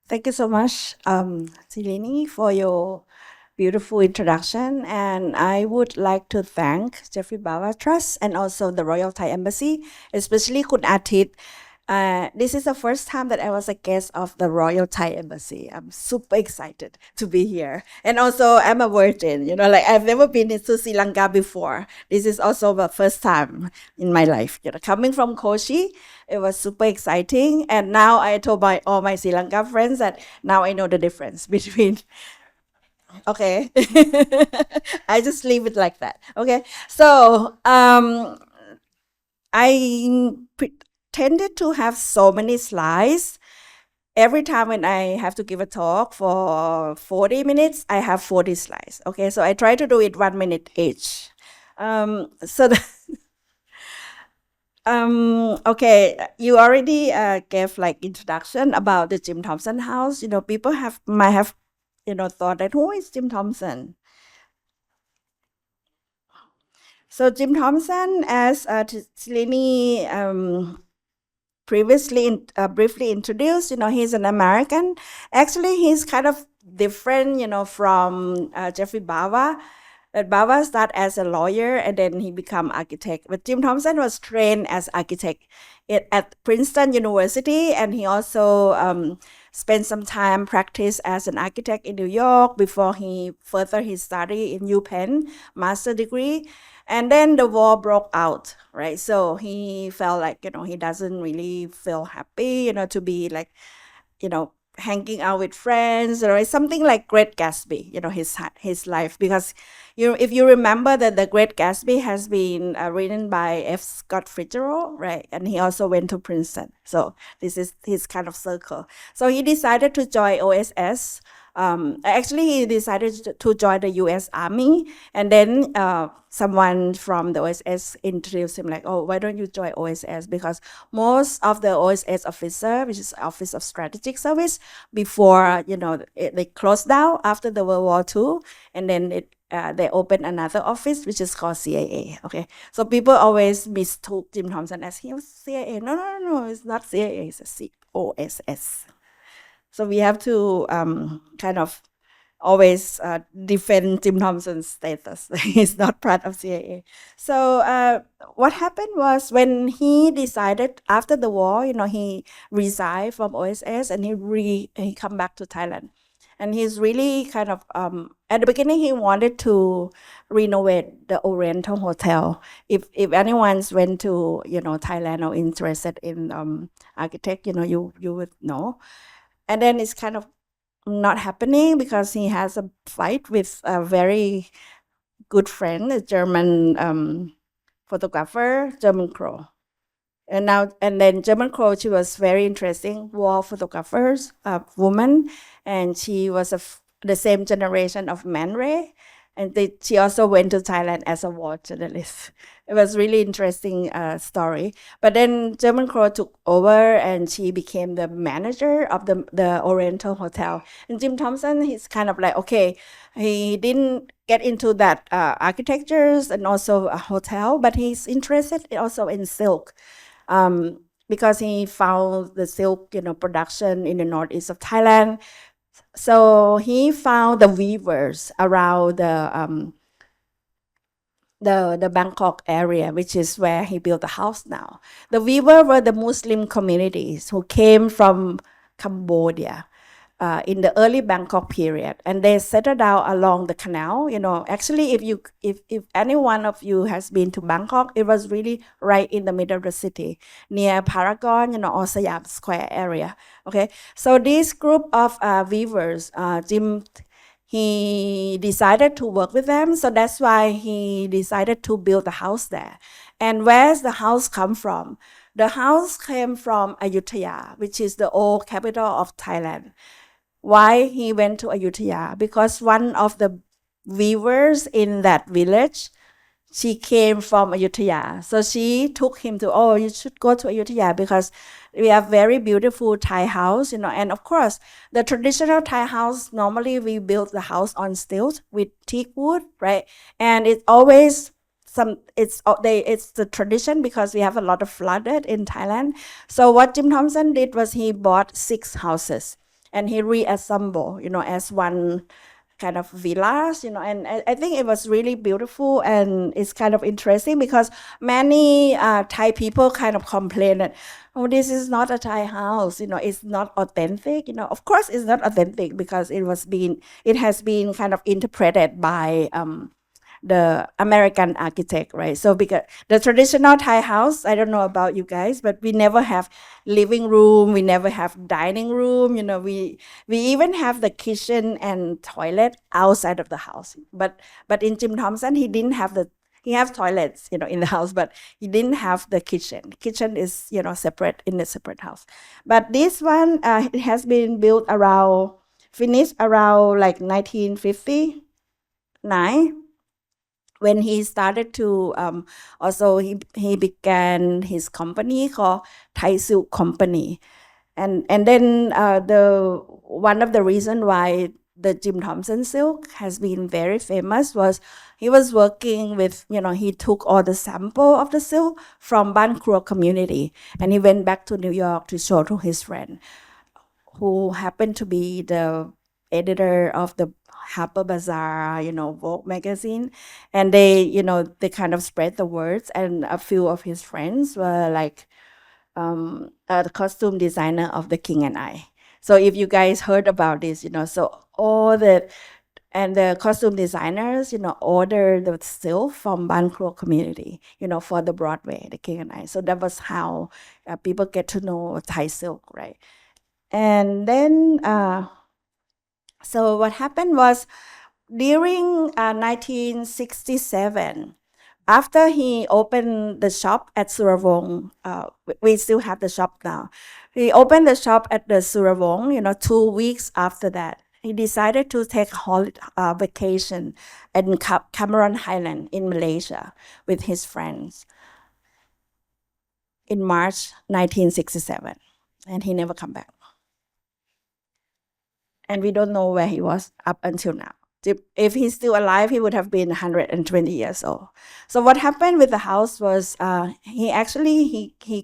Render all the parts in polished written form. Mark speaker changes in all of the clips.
Speaker 1: Thank you so much, Silini, for your beautiful introduction. And I would like to thank Jeffrey Bawa Trust and also the Royal Thai Embassy, especially Kun Atit. This is the first time that I was a guest of the Royal Thai Embassy. I'm super excited to be here. And also, I'm a virgin, like I've never been to Sri Lanka before. This is also the first time in my life. Coming from Kochi, it was super exciting. And now I told all my Sri Lanka friends that now I know the difference between. Okay. I just leave it like that. Okay. So I tended to have so many slides. Every time when I have to give a talk for 40 minutes, I have 40 slides. Okay. So I try to do it 1 minute each. So okay, you already gave like introduction about the Jim Thompson house. People might have thought that who is Jim Thompson? So Jim Thompson, as Tilini previously briefly introduced, he's an American. Actually, he's kind of different, from Jeffrey Bawa. That Bawa started as a lawyer and then he became architect. But Jim Thompson was trained as architect at Princeton University, and he also spent some time practice as an architect in New York before he further his study in UPenn master degree. And then the war broke out, right? So he felt like, he doesn't really feel happy, to be like, hanging out with friends, or something like Great Gatsby, his life. Because, if you remember that the Great Gatsby has been written by F. Scott Fitzgerald, right? And he also went to Princeton. So this is his kind of circle. So he decided to join OSS. Actually, he decided to join the U.S. Army, and then someone from the OSS introduced him like, "Oh, why don't you join OSS?" Because most of the OSS officer, which is Office of Strategic Service, before they closed down after the World War II, and then they opened another office which is called CIA. Okay, so people always mistook Jim Thompson as he was CIA. No, it's not CIA. It's a COSS. So we have to kind of always defend Jim Thompson's status. He's not part of CIA. So what happened was when he decided after the war, he resigned from OSS and he come back to Thailand. And he's really kind of at the beginning he wanted to renovate the Oriental Hotel. If anyone's went to Thailand or interested in architect, you would know. And then it's kind of not happening because he has a fight with a very good friend, a German photographer, German Crow. And then German Crow, she was very interesting war photographers, woman, and she was the same generation of Man Ray. And she also went to Thailand as a war journalist. It was really interesting story. But then German Crow took over and she became the manager of the Oriental Hotel. And Jim Thompson, he's kind of like, okay, he didn't get into that architectures and also a hotel, but he's interested also in silk. Because he found the silk, production in the northeast of Thailand. So he found the weavers around the Bangkok area, which is where he built the house now. The weavers were the Muslim communities who came from Cambodia in the early Bangkok period, and they settled down along the canal. Actually, if any one of you has been to Bangkok, it was really right in the middle of the city, near Paragon, or Siam Square area. Okay, so this group of weavers, Jim, he decided to work with them, so that's why he decided to build a house there. And where's the house come from? The house came from Ayutthaya, which is the old capital of Thailand. Why he went to Ayutthaya? Because one of the weavers in that village, she came from Ayutthaya. So she took him to, you should go to Ayutthaya because we have very beautiful Thai house, and of course, the traditional Thai house, normally we build the house on stilts with teak wood, right? And it's always it's the tradition because we have a lot of flooded in Thailand. So what Jim Thompson did was he bought 6 houses. and he reassembled, as one kind of villas, and I think it was really beautiful, and it's kind of interesting because many Thai people kind of complain that, oh, this is not a Thai house, it's not authentic, of course it's not authentic because it has been kind of interpreted by the American architect, right? So because the traditional Thai house, I don't know about you guys, but we never have living room, we never have dining room, we even have the kitchen and toilet outside of the house. But in Jim Thompson, he has toilets, in the house, but he didn't have the kitchen. Kitchen is, separate in a separate house. But this one, it has been finished around like 1959, when he started to also he began his company called Thai Silk Company, and then the one of the reason why the Jim Thompson silk has been very famous was he was working with, he took all the sample of the silk from Ban Kruo community, and he went back to New York to show to his friend, who happened to be the editor of the Harper Bazaar, Vogue magazine, and they kind of spread the words, and a few of his friends were like the costume designer of The King and I. So if you guys heard about this, so the costume designers, order the silk from Ban Kruo community, for the Broadway, The King and I. So that was how people get to know Thai silk, right? And then, so what happened was during 1967, after he opened the shop at Suravong, we still have the shop now. He opened the shop at the Suravong, 2 weeks after that. He decided to take a vacation in Cameron Highland in Malaysia with his friends in March 1967, and he never come back. And we don't know where he was up until now. If he's still alive, he would have been 120 years old. So what happened with the house was he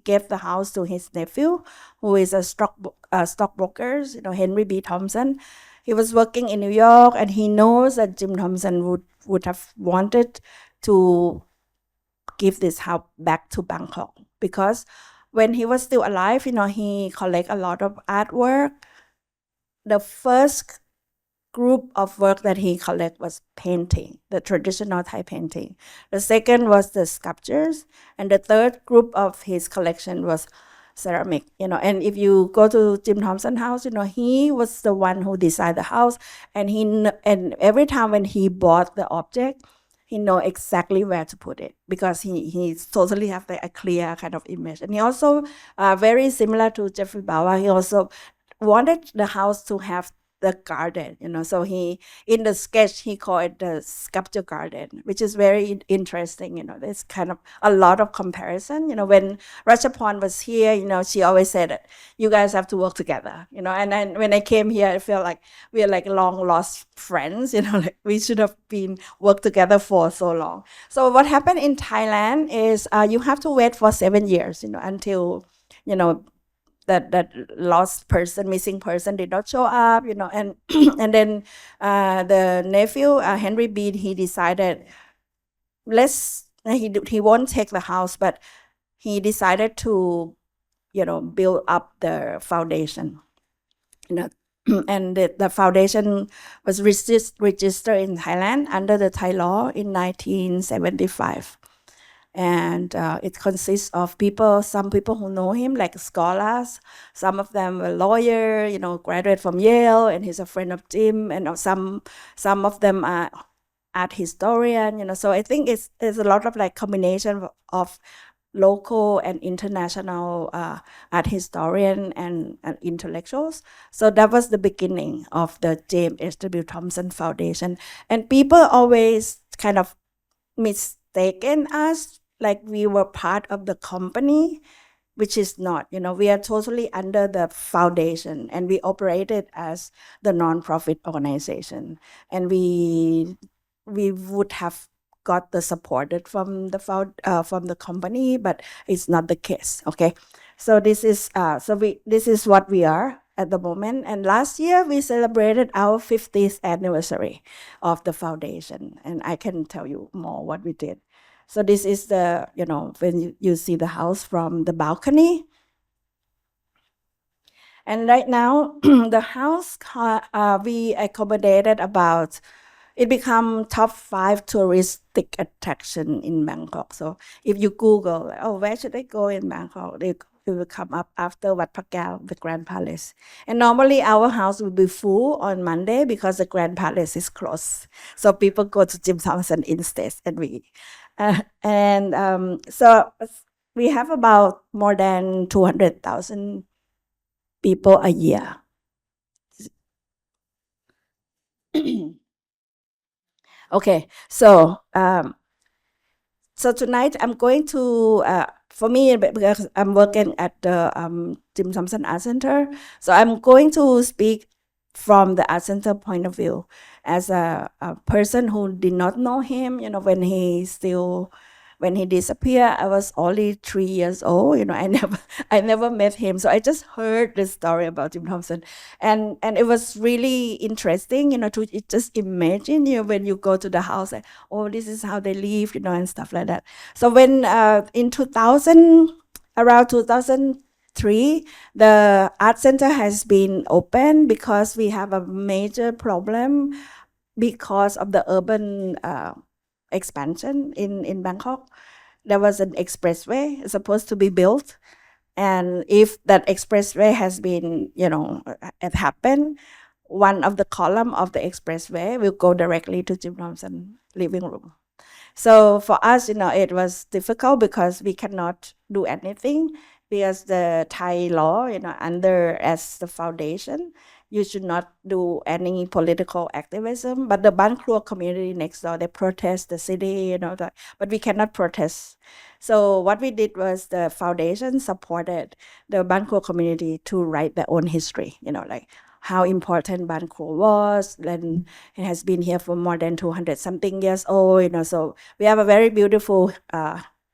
Speaker 1: gave the house to his nephew, who is a stockbroker, Henry B. Thompson. He was working in New York, and he knows that Jim Thompson would have wanted to give this house back to Bangkok, because when he was still alive, he collect a lot of artwork. The first group of work that he collected was painting, the traditional Thai painting. The second was the sculptures, and the third group of his collection was ceramic. And if you go to Jim Thompson house, he was the one who designed the house, and every time when he bought the object, he know exactly where to put it, because he totally have a clear kind of image. And he also very similar to Jeffrey Bawa. He also wanted the house to have the garden, so in the sketch he called it the sculpture garden, which is very interesting. There's kind of a lot of comparison. When Ratchaporn was here, she always said that you guys have to work together, and then when I came here, I felt like we are like long lost friends, like we should have been worked together for so long. So what happened in Thailand is you have to wait for 7 years, until that missing person did not show up, and and then the nephew Henry B, he decided he won't take the house, but he decided to build up the foundation, and the foundation was registered in Thailand under the Thai law in 1975. And it consists of some people who know him, like scholars. Some of them were lawyers, graduate from Yale, and he's a friend of Jim. And some of them are art historian, So I think it's a lot of like combination of local and international art historian and intellectuals. So that was the beginning of the James H.W. Thompson Foundation. And people always kind of mistaken us like we were part of the company, which is not. We are totally under the foundation, and we operated as the nonprofit organization, and we would have got the support from the company, but it's not the case. Okay, so this is this is what we are. at the moment. And last year we celebrated our 50th anniversary of the foundation, and I can tell you more what we did. So this is the, when you see the house from the balcony. And right now, the house, we accommodated about, it become top 5 touristic attraction in Bangkok. So if you Google, where should I go in Bangkok? It will come up after Wat Phakao, the Grand Palace. And normally our house will be full on Monday because the Grand Palace is closed. So people go to Jim Thompson instead, so we have about more than 200,000 people a year. Okay, so tonight I'm going to, for me, because I'm working at the Jim Thompson Arts Center, so I'm going to speak from the Art Center point of view as a person who did not know him, when he disappeared. I was only 3 years old. I never met him. So I just heard the story about Jim Thompson, and it was really interesting, to just imagine, when you go to the house, like, this is how they live, and stuff like that. So when in 2000, around 2003, the Art Center has been open because we have a major problem because of the urban expansion in Bangkok. There was an expressway supposed to be built, and if that expressway has been, it happened, one of the column of the expressway will go directly to Jim Thompson living room. So for us, it was difficult because we cannot do anything because the Thai law, under as the foundation, you should not do any political activism. But the Ban Krua community next door, they protest the city, but we cannot protest. So what we did was the foundation supported the Ban Krua community to write their own history, like how important Ban Krua was. Then it has been here for more than 200 something years old, so we have a very beautiful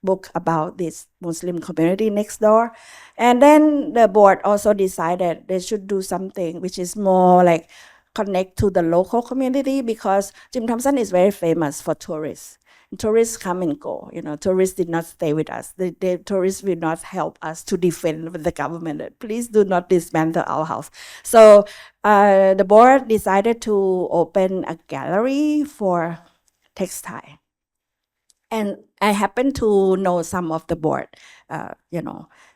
Speaker 1: book about this Muslim community next door. And then the board also decided they should do something which is more like connect to the local community, because Jim Thompson is very famous for tourists. Tourists come and go, tourists did not stay with us. The tourists will not help us to defend with the government. Please do not dismantle our house. So the board decided to open a gallery for textile. And I happen to know some of the board,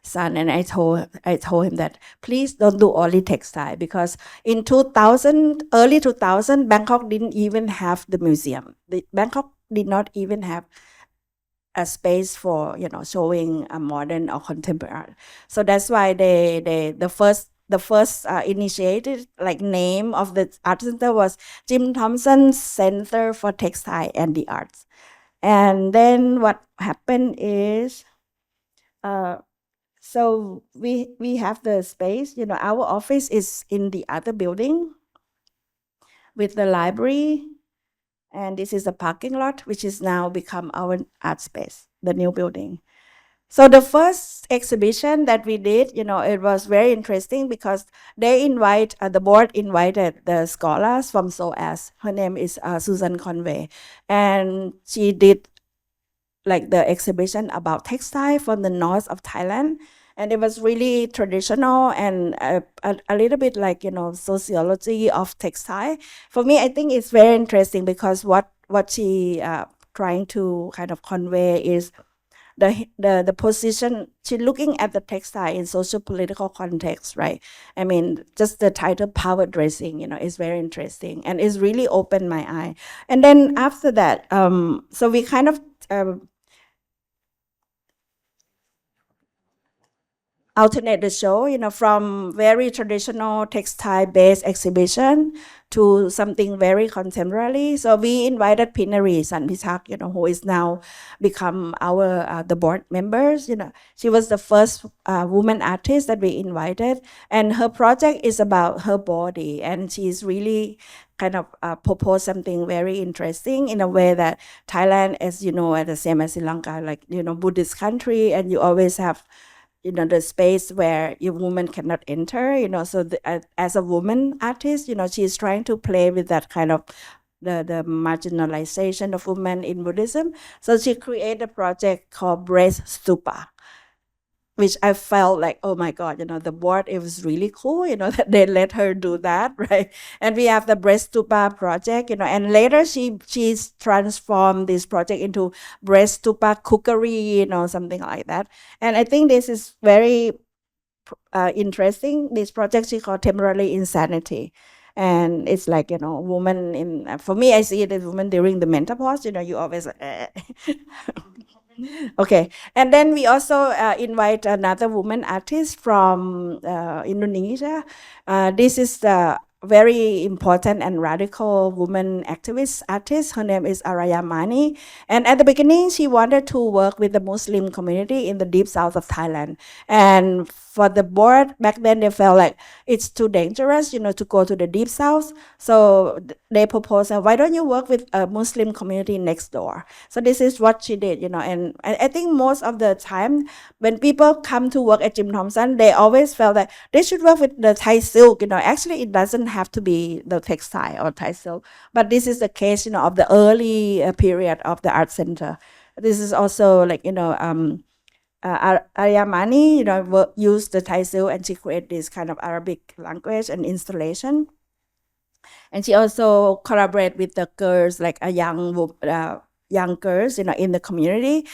Speaker 1: son, and I told him that please don't do only textile, because in 2000, early 2000, Bangkok didn't even have the museum. Bangkok did not even have a space for showing a modern or contemporary art. So that's why the first initiated name of the art center was Jim Thompson Center for Textile and the Arts. And then what happened is, so we have the space, our office is in the other building with the library, and this is a parking lot, which is now become our art space, the new building. So the first exhibition that we did, it was very interesting because the board invited the scholars from SOAS. Her name is Susan Conway. And she did the exhibition about textile from the north of Thailand. And it was really traditional and a little bit sociology of textile. For me, I think it's very interesting because what she trying to kind of convey is the position. She's looking at the textile in social political context, right? I mean, just the title "Power Dressing," is very interesting, and it's really opened my eye. And then after that, so we kind of alternate the show, from very traditional textile-based exhibition to something very contemporary. So we invited Pinari Sanpitak, who is now become our the board members. She was the first woman artist that we invited, and her project is about her body, and she's really kind of propose something very interesting in a way that Thailand, as you know, at the same as Sri Lanka, Buddhist country, and you always have the space where a woman cannot enter, so as a woman artist, she's trying to play with that kind of the marginalization of women in Buddhism. So she created a project called Breast Stupa, which I felt like, oh my God, the board, it was really cool, that they let her do that, right? And we have the Breast Stupa project, and later she's transformed this project into Breast Stupa Cookery, something like that. And I think this is very interesting. This project she called Temporary Insanity. And it's like, woman in, for me, I see it as woman during the menopause, you always, Okay, and then we also invite another woman artist from Indonesia. This is the very important and radical woman activist artist. Her name is Araya Mani. And at the beginning, she wanted to work with the Muslim community in the deep south of Thailand. And for the board, back then they felt like it's too dangerous, to go to the deep south. So they proposed, why don't you work with a Muslim community next door? So this is what she did, and I think most of the time when people come to work at Jim Thompson, they always felt that they should work with the Thai silk, actually it doesn't have to be the textile or Thai silk, but this is the case, of the early period of the art center. This is also like, Aryamani, used the Thai silk and she created this kind of Arabic language and installation. And she also collaborated with the girls, like a young girls, in the community.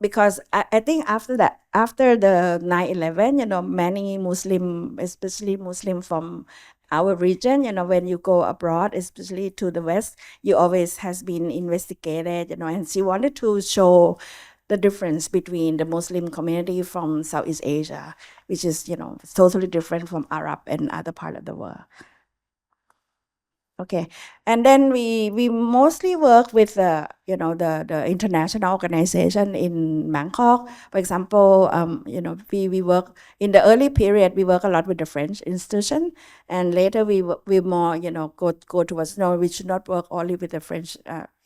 Speaker 1: Because I think after that, after the 9/11, many Muslim, especially Muslim from our region, when you go abroad, especially to the West, you always has been investigated, and she wanted to show the difference between the Muslim community from Southeast Asia, which is, totally different from Arab and other part of the world. Okay, and then we mostly work with the international organization in Bangkok. For example, we work in the early period. We work a lot with the French institution, and later we more go towards we should not work only with the French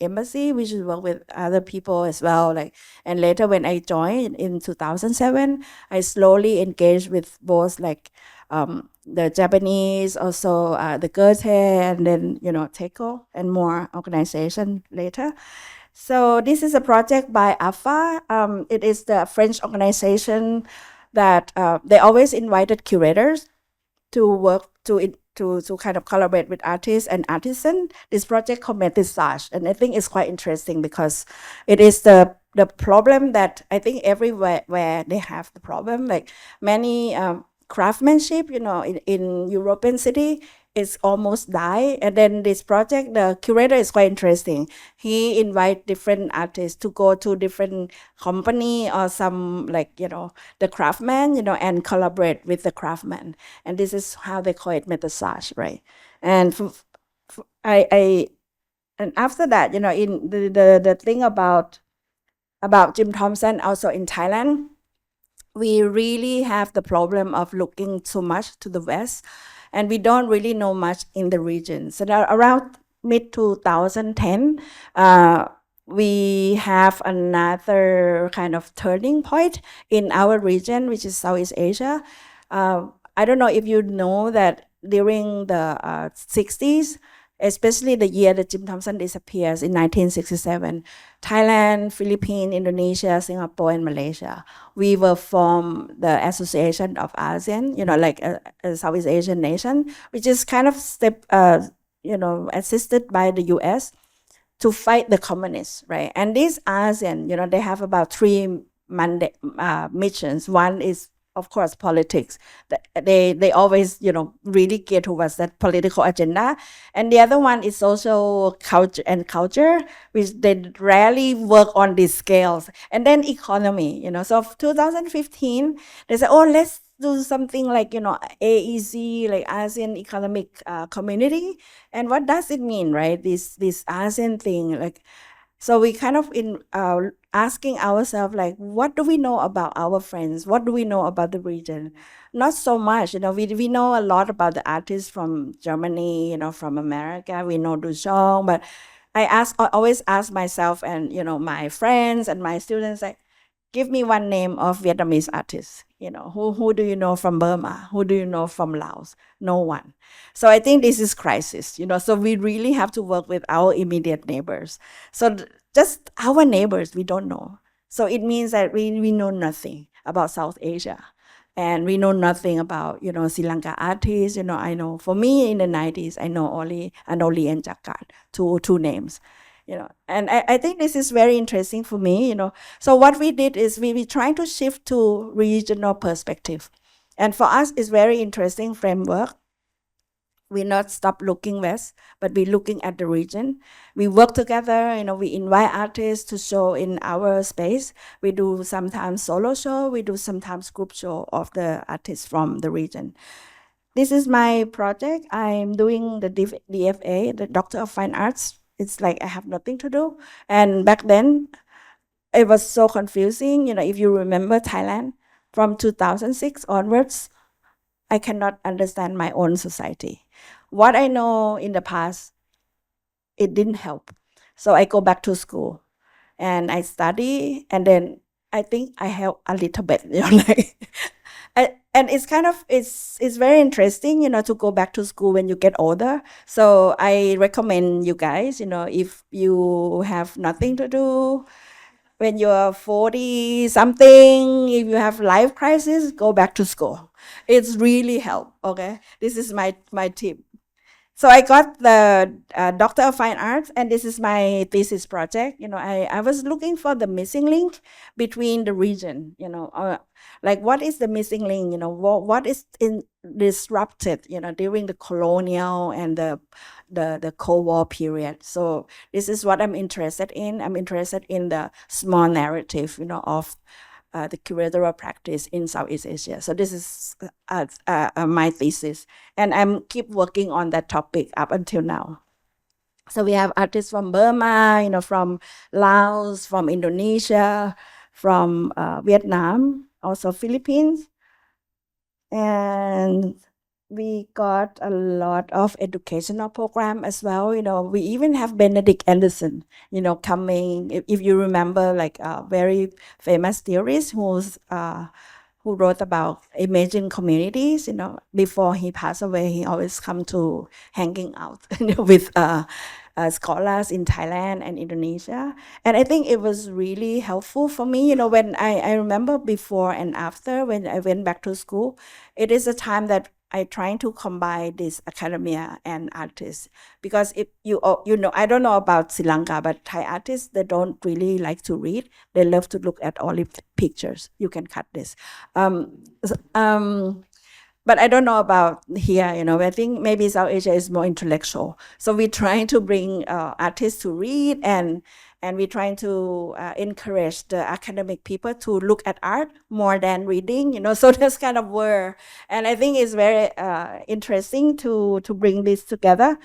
Speaker 1: embassy. We should work with other people as well. And later when I joined in 2007, I slowly engaged with both the Japanese, also the Goethe, and then, TECO and more organization later. So this is a project by AFA. It is the French organization that they always invited curators to work to kind of collaborate with artists and artisans. This project called Métissage, and I think it's quite interesting because it is the problem that I think everywhere where they have the problem, like many craftsmanship, in European city, is almost die. And then this project, the curator is quite interesting. He invite different artists to go to different company or some the craftsman, and collaborate with the craftsman. And this is how they call it métissage, right? And and after that, in the thing about Jim Thompson also in Thailand, we really have the problem of looking too much to the West, and we don't really know much in the region. So now around mid-2010, we have another kind of turning point in our region, which is Southeast Asia. I don't know if you know that during the 60s, especially the year that Jim Thompson disappears in 1967, Thailand, Philippines, Indonesia, Singapore, and Malaysia, we will form the Association of ASEAN, like a Southeast Asian nation, which is kind of assisted by the US to fight the communists, right? And this ASEAN, they have about three missions. One is, of course, politics. They always, really get towards that political agenda. And the other one is social culture, which they rarely work on these scales. And then economy, So 2015, they said, oh, let's do something like, AEC, like ASEAN Economic Community. And what does it mean, right? This ASEAN thing, so we kind of asking ourselves, what do we know about our friends? What do we know about the region? Not so much, we know a lot about the artists from Germany, from America. We know Duchamp, but I always ask myself and, my friends and my students, give me one name of Vietnamese artist, Who do you know from Burma? Who do you know from Laos? No one. So I think this is crisis, so we really have to work with our immediate neighbors. So just our neighbors, we don't know. So it means that we know nothing about South Asia. And we know nothing about, Sri Lanka artists. I know, for me in the 90s, I know only Anoli and Jakat, two names. And I think this is very interesting for me. So what we did is we trying to shift to regional perspective. And for us, it's very interesting framework. We not stop looking west, but we looking at the region. We work together, we invite artists to show in our space. We do sometimes solo show, we do sometimes group show of the artists from the region. This is my project. I'm doing the DFA, the Doctor of Fine Arts. It's like I have nothing to do. And back then, it was so confusing. If you remember Thailand, from 2006 onwards, I cannot understand my own society. What I know in the past, it didn't help. So I go back to school and I study, and then I think I help a little bit, and it's kind of, it's very interesting, to go back to school when you get older. So I recommend you guys, if you have nothing to do, when you're 40 something, if you have life crisis, go back to school. It's really help. Okay, this is my tip. So I got the Doctor of Fine Arts, and this is my thesis project. I was looking for the missing link between the region. Like what is the missing link? What is disrupted? During the colonial and the Cold War period. So this is what I'm interested in. I'm interested in the small narrative, of the curatorial practice in Southeast Asia. So this is my thesis, and I'm keep working on that topic up until now. So we have artists from Burma, from Laos, from Indonesia, from Vietnam, also Philippines, and we got a lot of educational program as well. We even have Benedict Anderson, coming. If you remember, like a very famous theorist who wrote about emerging communities. Before he passed away, he always come to hanging out with scholars in Thailand and Indonesia. And I think it was really helpful for me. When I remember before and after, when I went back to school, it is a time that I trying to combine this academia and artists, because if I don't know about Sri Lanka, but Thai artists, they don't really like to read. They love to look at only pictures. You can cut this. But I don't know about here, I think maybe South Asia is more intellectual. So we're trying to bring artists to read, and we're trying to encourage the academic people to look at art more than reading, so that's kind of where, and I think it's very interesting to bring this together.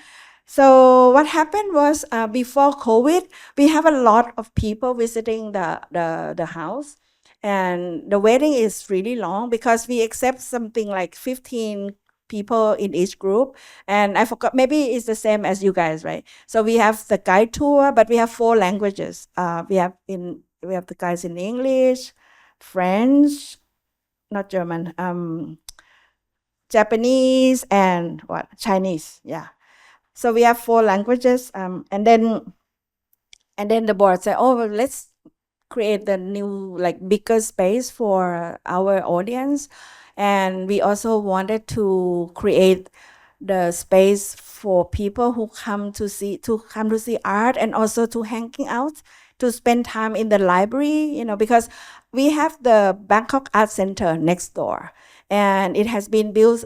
Speaker 1: So what happened was, before COVID, we have a lot of people visiting the house. And the waiting is really long because we accept something like 15 people in each group. And I forgot, maybe it's the same as you guys, right? So we have the guide tour, but we have 4 languages. We have the guides in English, French, not German, Japanese, and Chinese. Yeah. So we have 4 languages. And then the board said, oh, well, let's create the new, like, bigger space for our audience. And we also wanted to create the space for people who come to see art, and also to hanging out, to spend time in the library, because we have the Bangkok Art Center next door, and it has been built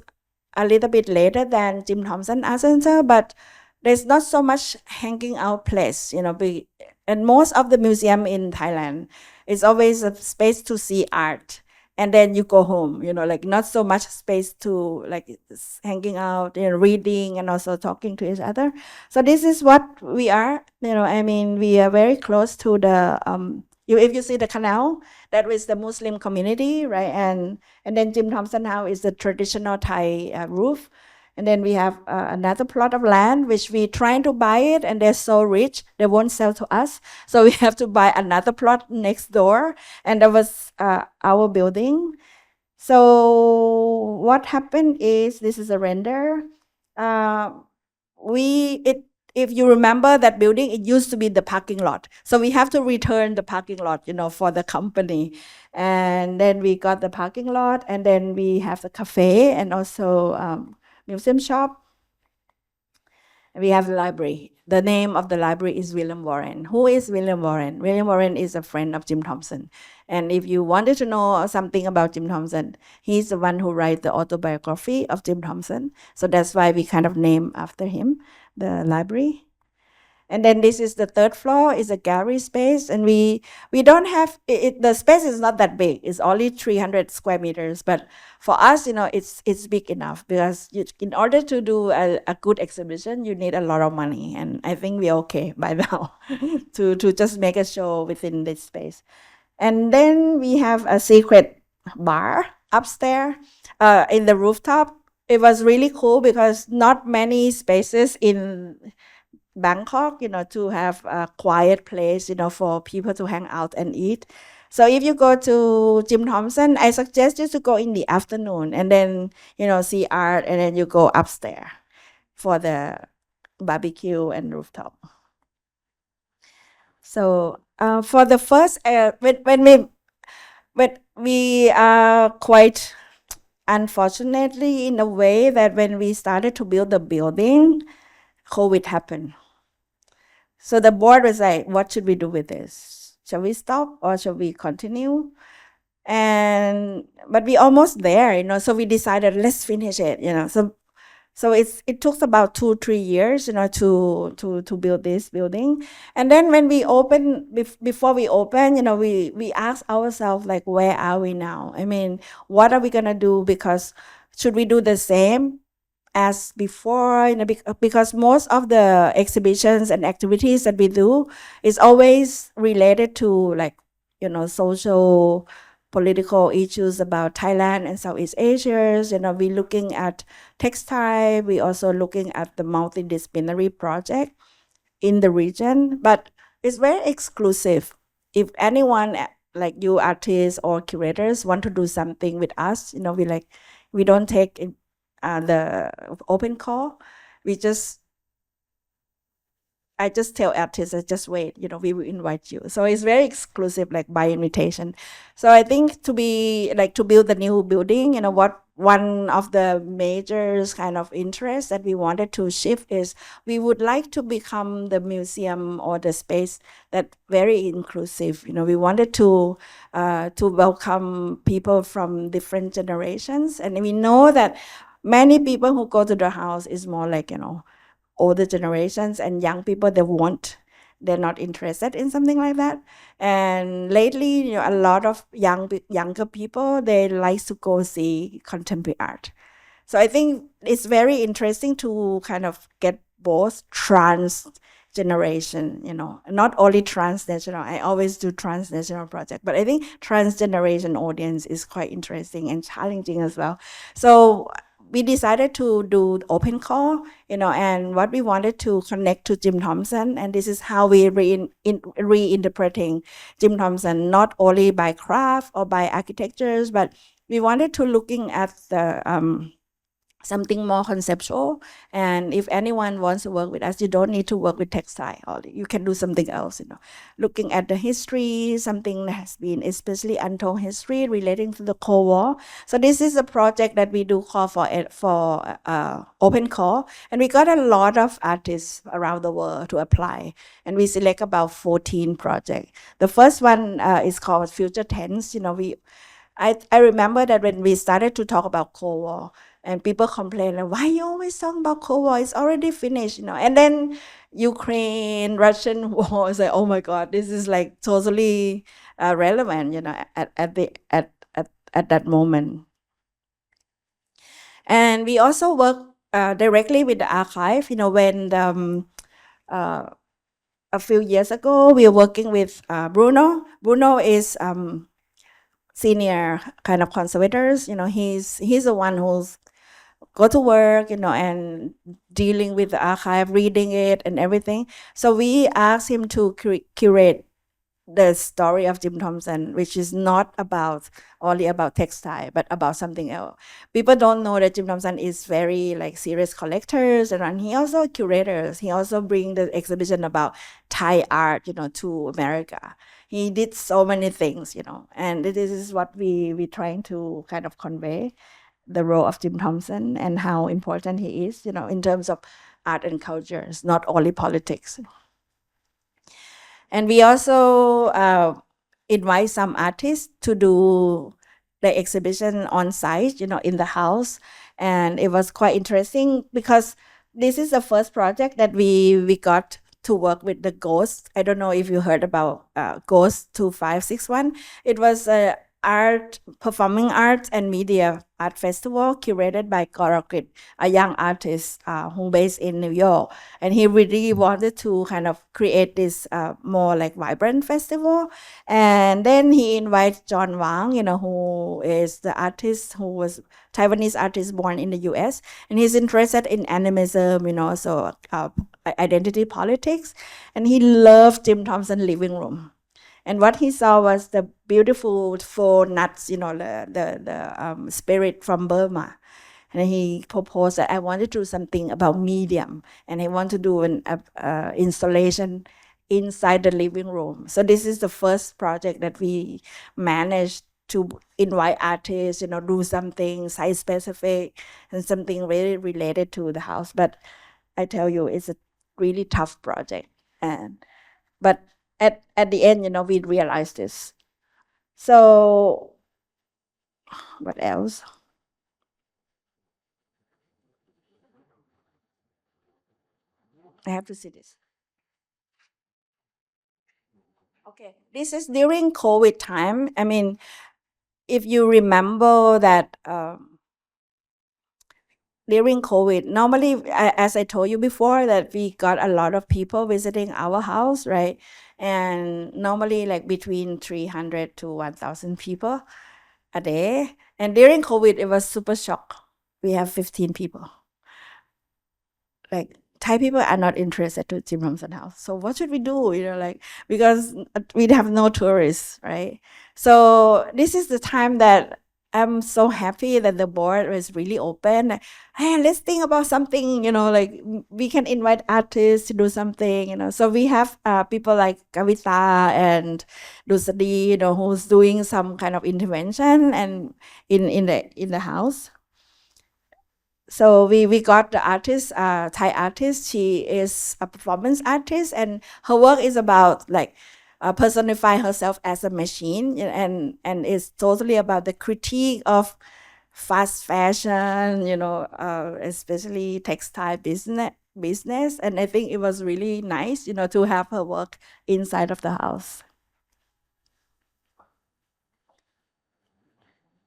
Speaker 1: a little bit later than Jim Thompson Art Center, but there's not so much hanging out place, and most of the museum in Thailand is always a space to see art, and then you go home, like not so much space to like hanging out, reading, and also talking to each other. So this is what we are, we are very close to the, if you see the canal, that is the Muslim community, right? And then Jim Thompson House is the traditional Thai roof. And then we have another plot of land, which we trying to buy it, and they're so rich, they won't sell to us. So we have to buy another plot next door, and that was our building. So what happened is, this is a render. Uh, if you remember that building, it used to be the parking lot. So we have to return the parking lot, for the company. And then we got the parking lot, and then we have the cafe and also museum shop. We have the library. The name of the library is William Warren. Who is William Warren? William Warren is a friend of Jim Thompson. And if you wanted to know something about Jim Thompson, he's the one who wrote the autobiography of Jim Thompson. So that's why we kind of name after him, the library. And then this is the third floor, is a gallery space, and we don't have the space is not that big. It's only 300 square meters, but for us, it's big enough, because in order to do a good exhibition, you need a lot of money, and I think we're okay by now to just make a show within this space. And then we have a secret bar upstairs in the rooftop. It was really cool because not many spaces in Bangkok, to have a quiet place, for people to hang out and eat. So if you go to Jim Thompson, I suggest you to go in the afternoon and then, see art, and then you go upstairs for the barbecue and rooftop. So for the first, when we are quite unfortunately in a way that when we started to build the building, COVID happened. So the board was like, what should we do with this? Shall we stop or shall we continue? But we almost there, so we decided, let's finish it, So it took about 2-3 years, to build this building. And then when we open, before we open, we asked ourselves, like, where are we now? I mean, what are we gonna do? Because should we do the same as before, because most of the exhibitions and activities that we do is always related to, like, social political issues about Thailand and Southeast Asia. We're looking at textile. We also looking at the multidisciplinary project in the region, but it's very exclusive. If anyone like you artists or curators want to do something with us, we don't take the open call. I just tell artists, just wait, we will invite you. So it's very exclusive, like by invitation. So I think to build the new building, what one of the major kind of interests that we wanted to shift is we would like to become the museum or the space that very inclusive. We wanted to welcome people from different generations. And we know that many people who go to the house is more like, older generations, and young people, they're not interested in something like that. And lately, a lot of younger people, they like to go see contemporary art. So I think it's very interesting to kind of get both trans generation, not only transnational. I always do transnational project, but I think transgeneration audience is quite interesting and challenging as well. So we decided to do open call, and what we wanted to connect to Jim Thompson, and this is how we reinterpreting Jim Thompson, not only by craft or by architectures, but we wanted to looking at the something more conceptual. And if anyone wants to work with us, you don't need to work with textile only. You can do something else, looking at the history, something that has been especially untold history relating to the Cold War. So this is a project that we do call for open call, and we got a lot of artists around the world to apply, and we select about 14 projects. The first one is called Future Tense. I remember that when we started to talk about Cold War, and people complain, like, why you always talking about Cold War? It's already finished, And then Ukraine, Russian war is like, oh my God, this is like totally relevant, at that moment. And we also work directly with the archive, when a few years ago, we were working with Bruno. Bruno is senior kind of conservators. He's the one who's go to work, and dealing with the archive, reading it and everything. So we asked him to curate the story of Jim Thompson, which is not about only about textile, but about something else. People don't know that Jim Thompson is very like serious collectors, and he also curators. He also bring the exhibition about Thai art, to America. He did so many things, and this is what we trying to kind of convey the role of Jim Thompson and how important he is, in terms of art and culture. It's not only politics. And we also invite some artists to do the exhibition on site, in the house. And it was quite interesting because this is the first project that we got to work with the Ghost. I don't know if you heard about Ghost 2561. It was a performing arts and media art festival curated by Curatorial, a young artist who based in New York, and he really wanted to kind of create this more like vibrant festival. And then he invited John Wang, who is the artist who was Taiwanese artist born in the U.S. and he's interested in animism, so identity politics, and he loved Jim Thompson living room. And what he saw was the beautiful faux nuts, the spirit from Burma. And he proposed that I want to do something about medium, and I want to do an installation inside the living room. So this is the first project that we managed to invite artists, do something site specific and something really related to the house. But I tell you, it's a really tough project. But at the end, we realized this. So what else? I have to see this. Okay, this is during COVID time. I mean, if you remember that during COVID, normally, as I told you before, that we got a lot of people visiting our house, right? And normally, like between 300 to 1,000 people a day. And during COVID, it was super shock. We have 15 people. Like Thai people are not interested to Jim Thompson House. So what should we do? Because we have no tourists, right? So this is the time that I'm so happy that the board was really open. Hey, let's think about something, we can invite artists to do something, So we have people like Kavita and Dusadi, who's doing some kind of intervention and in the house. So we got the artist, Thai artist. She is a performance artist, and her work is about like personify herself as a machine, and it's totally about the critique of fast fashion, especially textile business. And I think it was really nice, to have her work inside of the house.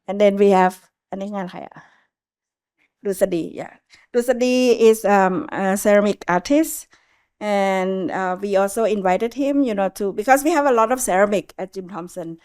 Speaker 1: And then we have อันนี้งานใครอะ Dusadi, yeah. Dusadi is a ceramic artist, and we also invited him, to because we have a lot of ceramic at Jim Thompson,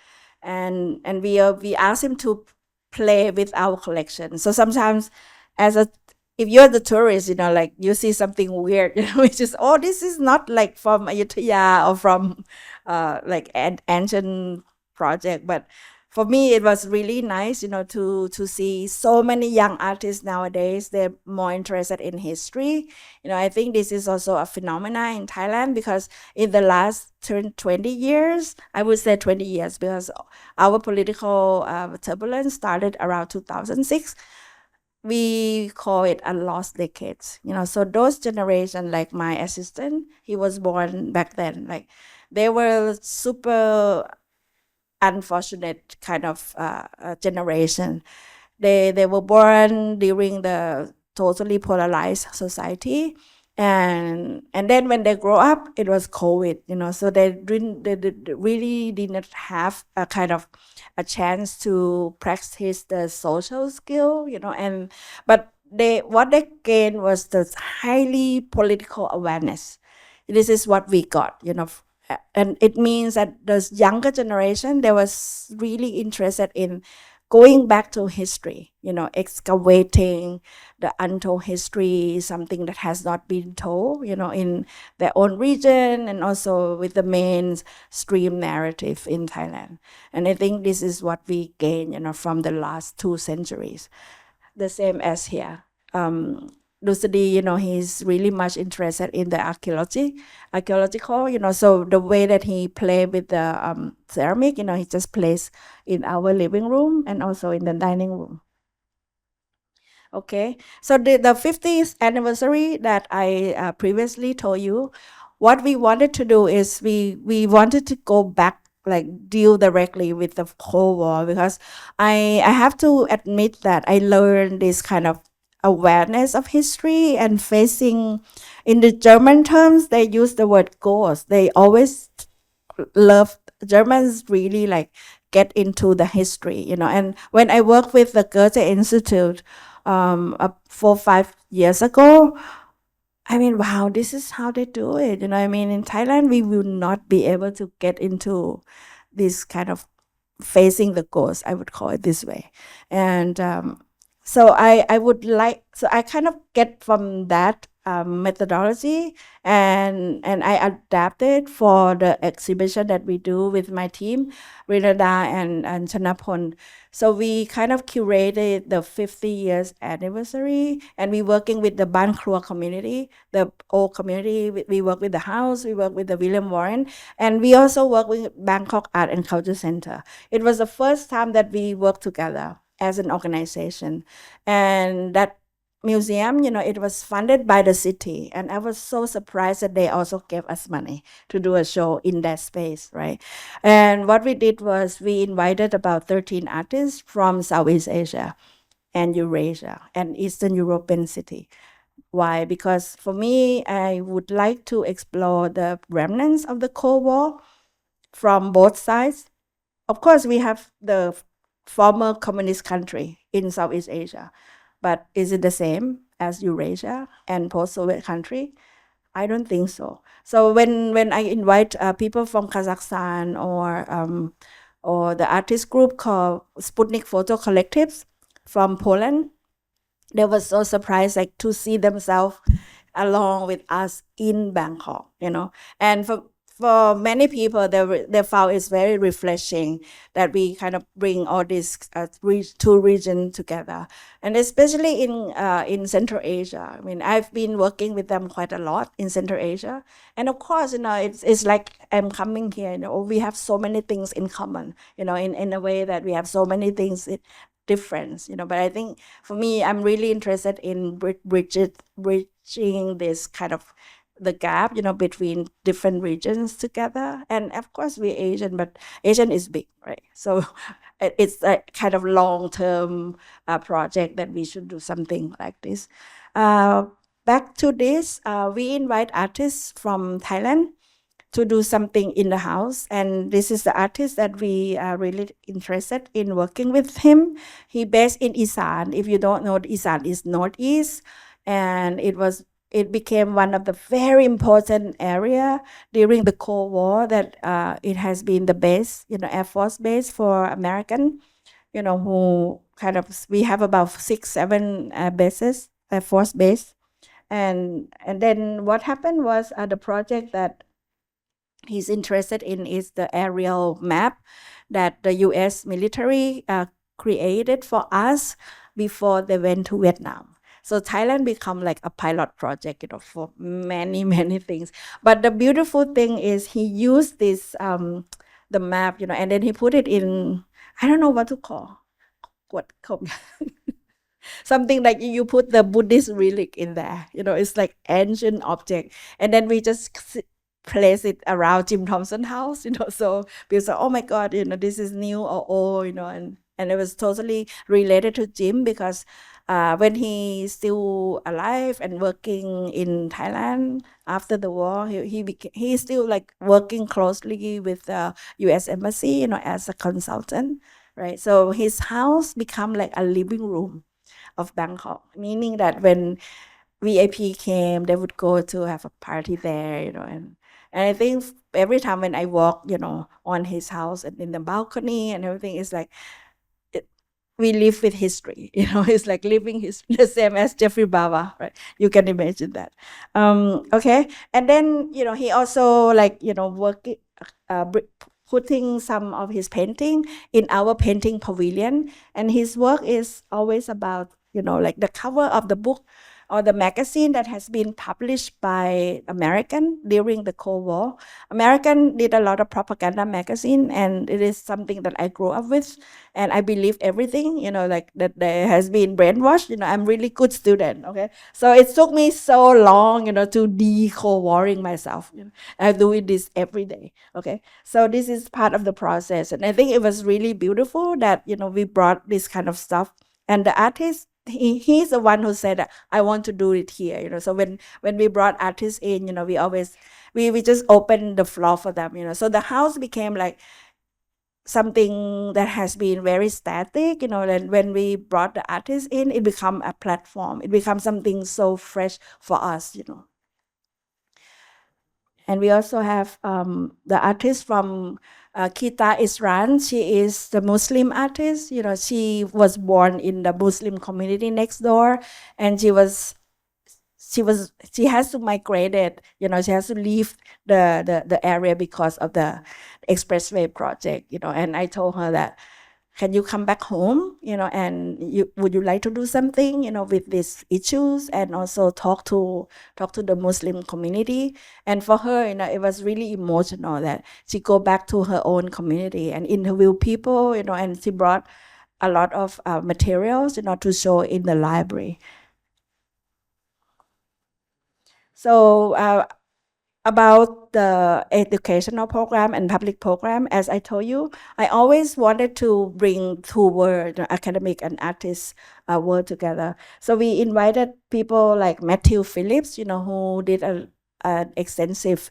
Speaker 1: and we asked him to play with our collection. So sometimes, if you're the tourist, like you see something weird, which is this is not like from Ayutthaya or from like an ancient project, but for me, it was really nice, to see so many young artists nowadays. They're more interested in history. I think this is also a phenomena in Thailand because in the last 20 years, I would say 20 years, because our political turbulence started around 2006. We call it a lost decades. So those generation, like my assistant, he was born back then. Like they were super unfortunate kind of generation. They were born during the totally polarized society, and then when they grow up, it was COVID. So they really did not have a kind of a chance to practice the social skill, but what they gained was the highly political awareness. This is what we got, and it means that the younger generation, they was really interested in going back to history, excavating the untold history, something that has not been told, in their own region, and also with the mainstream narrative in Thailand. And I think this is what we gain, from the last 2 centuries. The same as here. Lusadi, he's really much interested in the archaeological, so the way that he play with the ceramic, he just plays in our living room and also in the dining room. Okay, so the 50th anniversary that I previously told you, what we wanted to do is we wanted to go back, like deal directly with the Cold War, because I have to admit that I learned this kind of awareness of history and facing, in the German terms, they use the word ghost. They always love, Germans really like get into the history, and when I worked with the Goethe Institute 4 or 5 years ago, I mean, wow, this is how they do it. I mean, in Thailand, we will not be able to get into this kind of facing the ghost, I would call it this way. And so I would like, so I kind of get from that methodology, and I adapted for the exhibition that we do with my team, Rinada and Chanapon. So we kind of curated the 50 years anniversary, and we working with the Ban Krua community, the old community. We work with the house, we work with the William Warren, and we also work with Bangkok Art and Culture Center. It was the first time that we worked together as an organization. And that museum, it was funded by the city. And I was so surprised that they also gave us money to do a show in that space, right? And what we did was we invited about 13 artists from Southeast Asia and Eurasia and Eastern European city. Why? Because for me, I would like to explore the remnants of the Cold War from both sides. Of course, we have the former communist country in Southeast Asia, but is it the same as Eurasia and post-Soviet country? I don't think so. So when I invite people from Kazakhstan or the artist group called Sputnik Photo Collectives from Poland, they were so surprised, like, to see themselves along with us in Bangkok, And for many people, they found it's very refreshing that we kind of bring all these two regions together, and especially in Central Asia. I mean, I've been working with them quite a lot in Central Asia, and of course, it's like I'm coming here. We have so many things in common. In a way that we have so many things difference. But I think for me, I'm really interested in bridging this kind of the gap, between different regions together. And of course, we're Asian, but Asian is big, right? So it's a kind of long-term project that we should do something like this. Back to this, we invite artists from Thailand to do something in the house. And this is the artist that we are really interested in working with him. He based in Isan. If you don't know, Isan is Northeast, and it became one of the very important area during the Cold War that it has been the base, Air Force base for American, who kind of, we have about 6, 7 bases, Air Force base. And then what happened was the project that he's interested in is the aerial map that the US military created for us before they went to Vietnam. So Thailand become like a pilot project, for many, many things. But the beautiful thing is he used this, the map, and then he put it in, I don't know what to call, something like you put the Buddhist relic in there, it's like ancient object. And then we just place it around Jim Thompson house, so people say, oh my God, this is new or old, and it was totally related to Jim because when he's still alive and working in Thailand after the war, he's still like working closely with the U.S. Embassy, as a consultant, right? So his house become like a living room of Bangkok, meaning that when VIP came, they would go to have a party there, and I think every time when I walk, on his house and in the balcony and everything, it's like we live with history, it's like living history, the same as Jeffrey Bawa, right? You can imagine that. Okay, and then he also like working, putting some of his painting in our painting pavilion, and his work is always about like the cover of the book or the magazine that has been published by American during the Cold War. American did a lot of propaganda magazine, and it is something that I grew up with, and I believe everything, like that there has been brainwashed. I'm really good student, okay? So it took me so long, to de-Cold Warring myself. I'm doing this every day, okay? So this is part of the process, and I think it was really beautiful that, we brought this kind of stuff, and the artist, he's the one who said that I want to do it here, so when we brought artists in, we always we just opened the floor for them, so the house became like something that has been very static, and when we brought the artists in, it become a platform, it becomes something so fresh for us. And we also have the artist from Kita Isran. She is the Muslim artist. She was born in the Muslim community next door, and she has to migrate it. She has to leave the area because of the expressway project. And I told her that, can you come back home, and would you like to do something, with these issues, and also talk to the Muslim community. And for her, it was really emotional that she go back to her own community and interview people, and she brought a lot of materials, to show in the library. So about the educational program and public program, as I told you, I always wanted to bring two worlds, academic and artist world together. So we invited people like Matthew Phillips, who did an extensive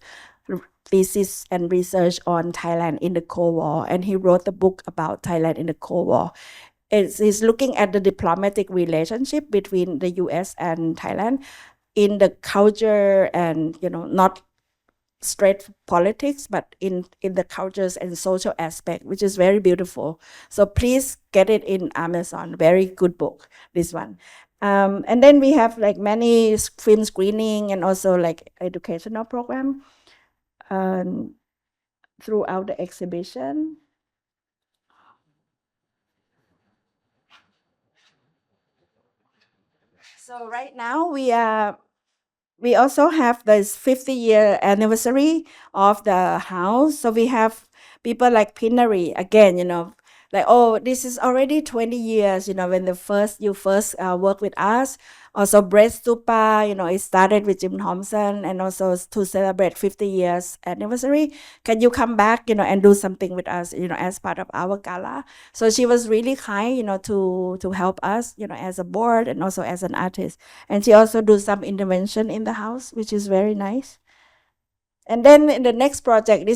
Speaker 1: thesis and research on Thailand in the Cold War, and he wrote a book about Thailand in the Cold War. He's looking at the diplomatic relationship between the U.S. and Thailand in the culture and, not straight politics, but in the cultures and social aspect, which is very beautiful. So please get it in Amazon. Very good book, this one. And then we have like many film screening and also like educational program throughout the exhibition. So right now we also have this 50-year anniversary of the house. So we have people like Pinari again, like, oh, this is already 20 years, when you first work with us. Also Breast Stupa, it started with Jim Thompson, and also to celebrate 50 years anniversary. Can you come back, and do something with us, as part of our gala? So she was really kind, to help us, as a board and also as an artist. And she also do some intervention in the house, which is very nice. And then in the next project,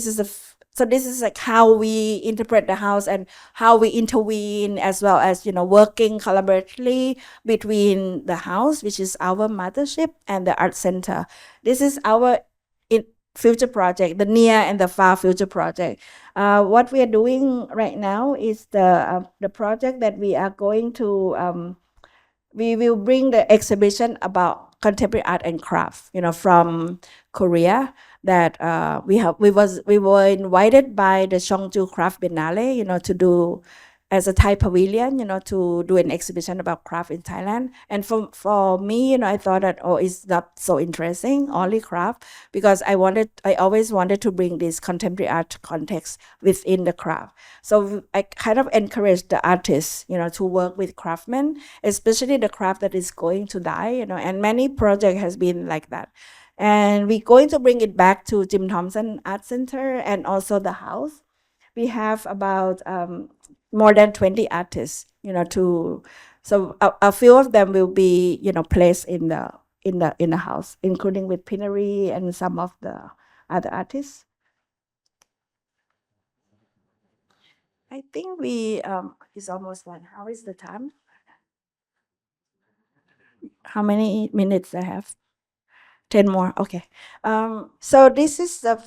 Speaker 1: so this is like how we interpret the house and how we intervene, as well as, working collaboratively between the house, which is our mothership, and the art center. This is our future project, the near and the far future project. What we are doing right now is the project that we are going to, we will bring the exhibition about contemporary art and craft, from Korea. That we were invited by the Cheongju Craft Biennale, to do as a Thai pavilion, to do an exhibition about craft in Thailand. And for me, I thought that, oh, it's not so interesting, only craft, because I always wanted to bring this contemporary art context within the craft. So I kind of encouraged the artists, to work with craftsmen, especially the craft that is going to die, and many projects has been like that. And we're going to bring it back to Jim Thompson Art Center and also the house. We have about more than 20 artists, so a few of them will be, placed in the house, including with Pinari and some of the other artists. I think it's almost one. How is the time? How many minutes I have? 10 more. Okay. So this is the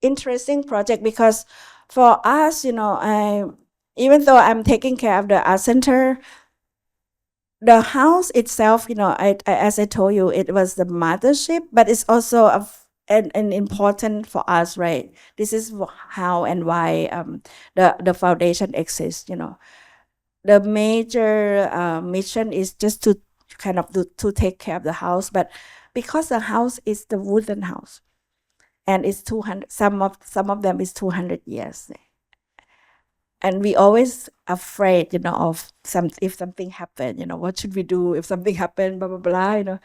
Speaker 1: interesting project because for us, even though I'm taking care of the art center, the house itself, as I told you, it was the mothership, but it's also an important for us, right? This is how and why the foundation exists. The major mission is just to kind of to take care of the house, but because the house is the wooden house, and it's 200, some of them is 200 years, and we always afraid, of if something happened, what should we do if something happened, blah blah blah.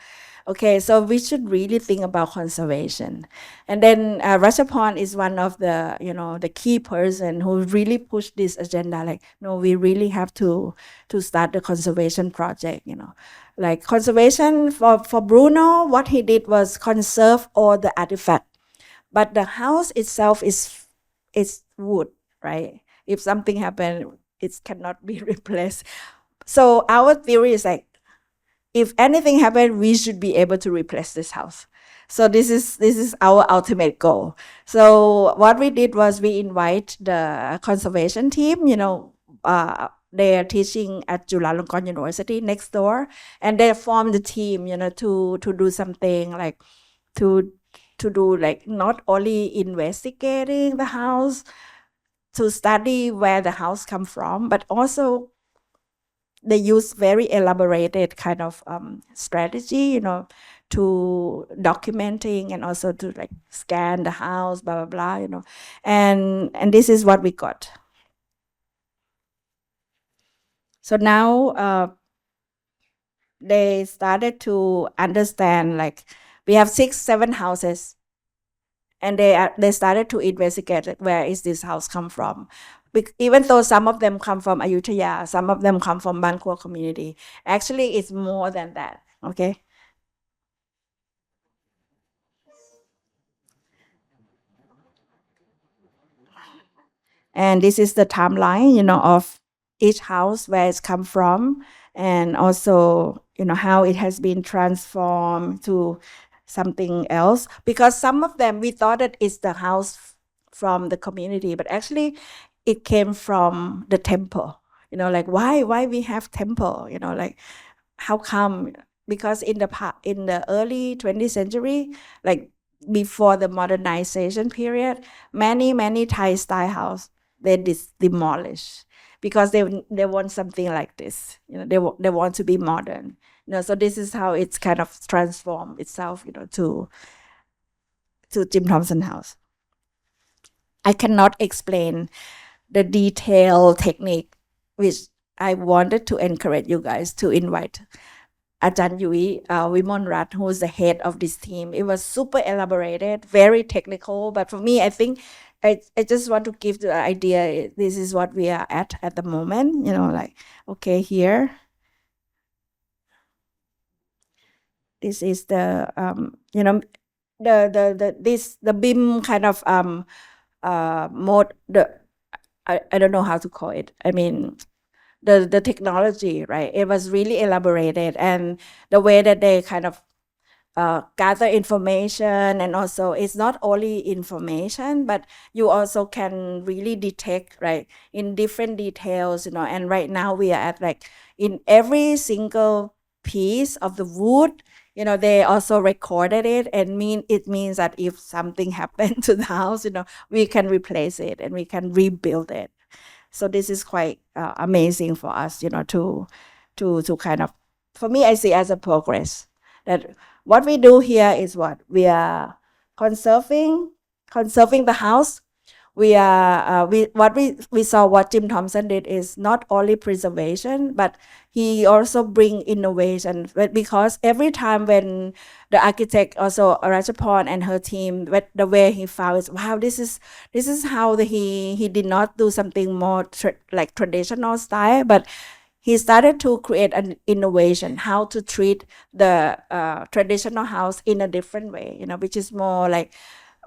Speaker 1: Okay, so we should really think about conservation. And then Rashapon is one of the key person who really pushed this agenda, like, no, we really have to start the conservation project. Like conservation for Bruno, what he did was conserve all the artifact, but the house itself is wood, right? If something happened, it cannot be replaced. So our theory is like, if anything happened, we should be able to replace this house. So this is our ultimate goal. So what we did was we invite the conservation team. They are teaching at Chulalongkorn University next door, and they formed the team. To do something like to do like not only investigating the house, to study where the house come from, but also they use very elaborated kind of strategy, to documenting and also to like scan the house, blah blah blah, and this is what we got. So now they started to understand, like, we have 6-7 houses, and they started to investigate, like, where is this house come from. Even though some of them come from Ayutthaya, some of them come from Bangkok community, actually it's more than that. Okay. And this is the timeline, of each house, where it's come from, and also, how it has been transformed to something else. Because some of them we thought that it's the house from the community, but actually it came from the temple. Like, why we have temple? Like, how come? Because in the early 20th century, like before the modernization period, many Thai style house they demolish, because they want something like this. They want to be modern. So this is how it's kind of transformed itself. To Jim Thompson House. I cannot explain the detailed technique, which I wanted to encourage you guys to invite Ajahn Yui Vimonrat, who is the head of this team. It was super elaborated, very technical, but for me, I think I just want to give the idea, this is what we are at the moment, like, okay, here. This is the, the beam kind of mode, I don't know how to call it. I mean, the technology, right? It was really elaborated, and the way that they kind of gather information, and also it's not only information, but you also can really detect, right, in different details, and right now we are at, like, in every single piece of the wood, they also recorded it, and it means that if something happened to the house, we can replace it and we can rebuild it. So this is quite amazing for us, to kind of, for me, I see as a progress, that what we do here is what we are conserving the house. We are we saw what Jim Thompson did is not only preservation, but he also bring innovation. Because every time when the architect, also Rajapon and her team, the way he found is, wow, this is how he did not do something more like traditional style, but he started to create an innovation, how to treat the traditional house in a different way, which is more like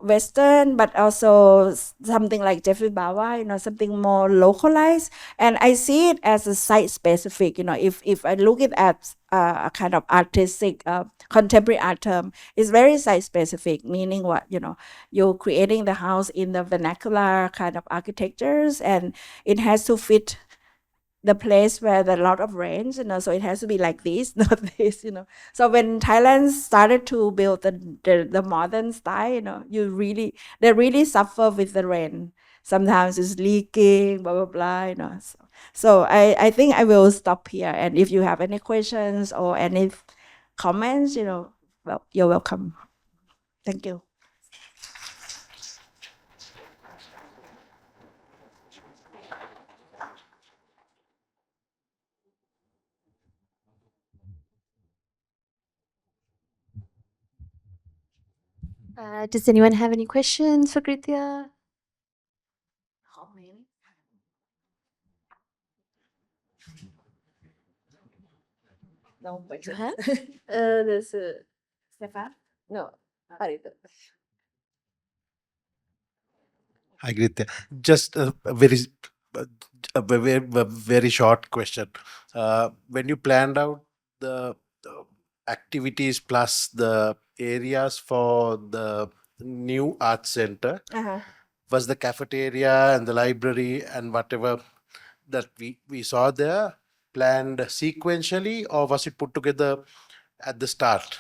Speaker 1: Western, but also something like Jeffrey Bawa, something more localized. And I see it as a site specific. If I look it at a kind of artistic, contemporary art term, it's very site specific, meaning what, you're creating the house in the vernacular kind of architectures, and it has to fit the place where there's a lot of rain, so it has to be like this, not this. So when Thailand started to build the modern style, they really suffer with the rain. Sometimes it's leaking, blah, blah, blah. So I think I will stop here. And if you have any questions or any comments, well, you're welcome. Thank you.
Speaker 2: Does anyone have any questions for Gridthiya?
Speaker 1: No,
Speaker 2: Huh? There's a
Speaker 1: Stefan?
Speaker 2: no. Harita.
Speaker 3: Hi, Gridthiya. Just a very short question. When you planned out the activities plus the areas for the new art center,
Speaker 1: Uh-huh.
Speaker 3: was the cafeteria and the library and whatever that we saw there planned sequentially, or was it put together at the start?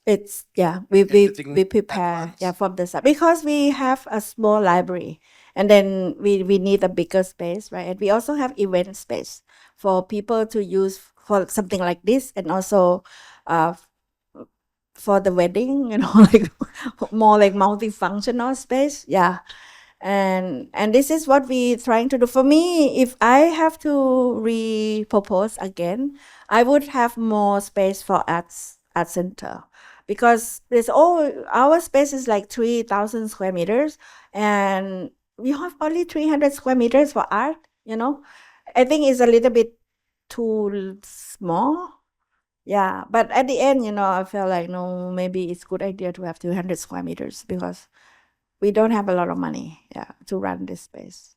Speaker 1: It's
Speaker 3: Everything
Speaker 1: we
Speaker 3: at
Speaker 1: prepare
Speaker 3: once?
Speaker 1: from the start, because we have a small library, and then we need a bigger space, right? And we also have event space for people to use for something like this, and also uh, for the wedding, like more like multifunctional space. Yeah. And this is what we trying to do. For me, if I have to repropose again, I would have more space for art center, because there's all our space is like 3,000 square meters, and we have only 300 square meters for art. I think it's a little bit too small. Yeah, but at the end, I felt like, no, maybe it's good idea to have 200 square meters, because we don't have a lot of money, to run this space.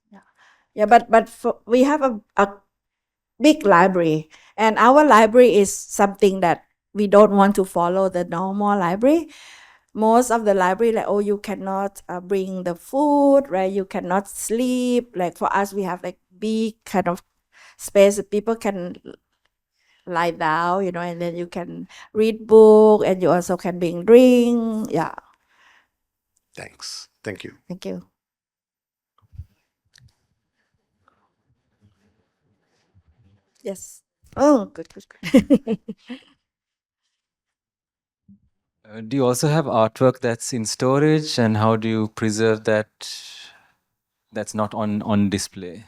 Speaker 1: Yeah, but we have a big library, and our library is something that we don't want to follow the normal library. Most of the library, like, oh, you cannot bring the food, right? You cannot sleep. Like for us, we have like big kind of space that people can lie down, and then you can read book, and you also can bring drink. Yeah.
Speaker 3: Thanks. Thank you.
Speaker 1: Thank you. Yes. Oh, good.
Speaker 4: Do you also have artwork that's in storage, and how do you preserve that's not on display?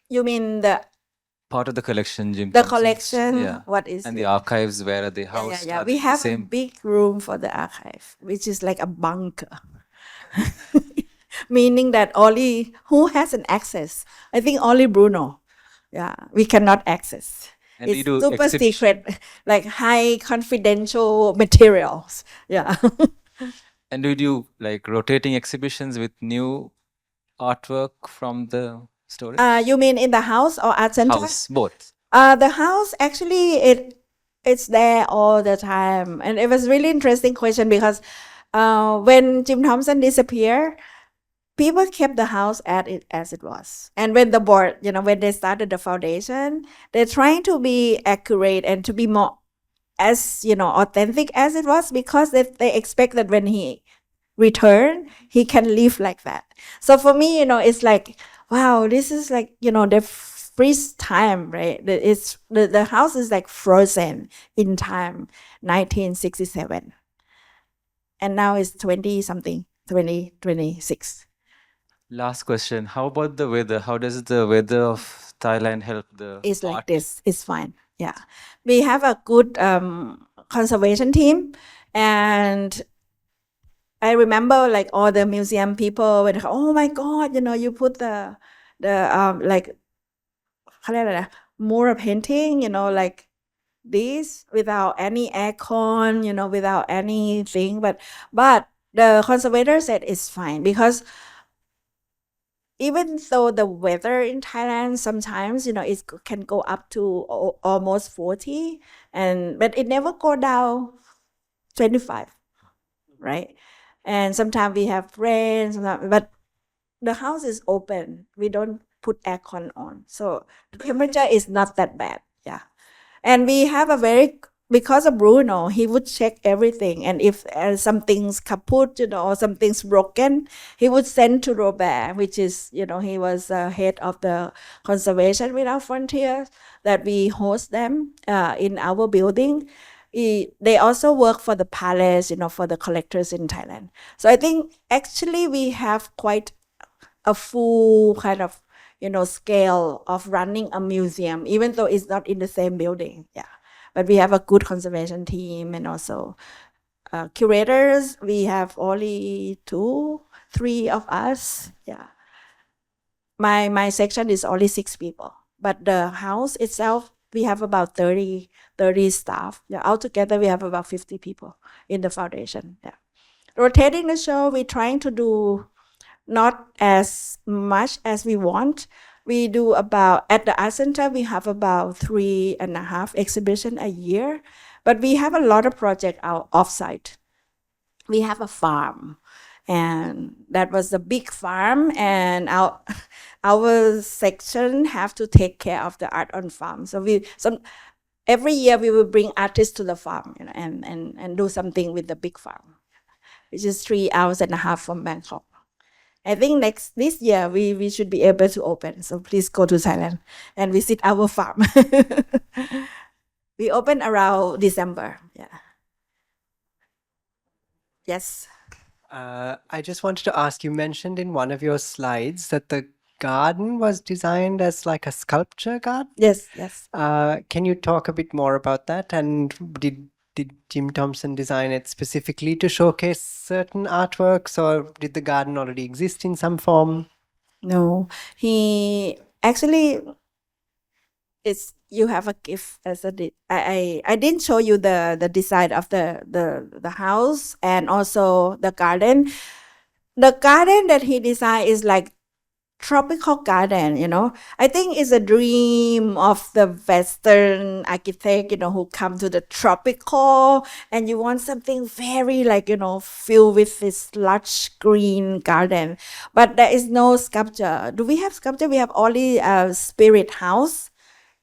Speaker 1: You mean the
Speaker 4: Part of the collection, Jim
Speaker 1: the
Speaker 4: Thompson's,
Speaker 1: collection?
Speaker 4: yeah.
Speaker 1: What is
Speaker 4: And
Speaker 1: it?
Speaker 4: the archives, where are they
Speaker 1: Yeah,
Speaker 4: housed?
Speaker 1: yeah.
Speaker 4: Are
Speaker 1: We
Speaker 4: they the
Speaker 1: have a
Speaker 4: same?
Speaker 1: big room for the archive, which is like a bunker. Meaning that only who has an access? I think only Bruno. Yeah, we cannot access.
Speaker 4: And do
Speaker 1: It's
Speaker 4: you do
Speaker 1: super
Speaker 4: exhibition?
Speaker 1: secret, like high confidential materials. Yeah.
Speaker 4: And do you do like rotating exhibitions with new artwork from the storage?
Speaker 1: You mean in the house or art center?
Speaker 4: House, both.
Speaker 1: The house, actually, it's there all the time, and it was really interesting question, because when Jim Thompson disappeared, people kept the house at it as it was. And when the board, when they started the foundation, they're trying to be accurate and to be more as authentic as it was, because they expect that when he return, he can live like that. So for me, it's like, wow, this is like, the freeze time, right? The house is like frozen in time, 1967, and now it's 20 something, 2026.
Speaker 4: Last question. How about the weather? How does the weather of Thailand help the
Speaker 1: It's like
Speaker 4: art?
Speaker 1: this. It's fine. Yeah, we have a good conservation team, and I remember like all the museum people when, oh my God, you put the like,เขาเรียกอะไรนะ mural painting, like this, without any aircon, without anything, but The conservator said it's fine because even though the weather in Thailand sometimes, it can go up to almost 40, but it never go down 25, right? And sometimes we have rain, but the house is open. We don't put aircon on, so the temperature is not that bad. Yeah, and we have because of Bruno, he would check everything, and if something's kaput, or something's broken, he would send to Robert, which is, he was head of the Conservation Without Frontiers, that we host them in our building. They also work for the palace, for the collectors in Thailand. So I think actually we have quite a full kind of, scale of running a museum, even though it's not in the same building. Yeah. But we have a good conservation team, and also curators. We have only 3 of us. Yeah. My section is only 6 people, but the house itself, we have about 30 staff. Yeah. Altogether, we have about 50 people in the foundation. Yeah. Rotating the show, we're trying to do not as much as we want. We do at the Art Center, we have about 3.5 exhibition a year, but we have a lot of projects out offsite. We have a farm, and that was a big farm, and our section have to take care of the art on farm. So every year we will bring artists to the farm, and do something with the big farm, which is 3.5 hours from Bangkok. I think this year we should be able to open. So please go to Thailand and visit our farm. We open around December. Yeah. Yes.
Speaker 5: I just wanted to ask, you mentioned in one of your slides that the garden was designed as like a sculpture garden.
Speaker 1: Yes.
Speaker 5: Can you talk a bit more about that? And did Jim Thompson design it specifically to showcase certain artworks, or did the garden already exist in some form?
Speaker 1: No, he actually, you have a gift as I didn't show you the design of the house and also the garden. The garden that he designed is like tropical garden, I think it's a dream of the Western architect, who come to the tropical, and you want something very filled with this lush green garden. But there is no sculpture. Do we have sculpture? We have only a spirit house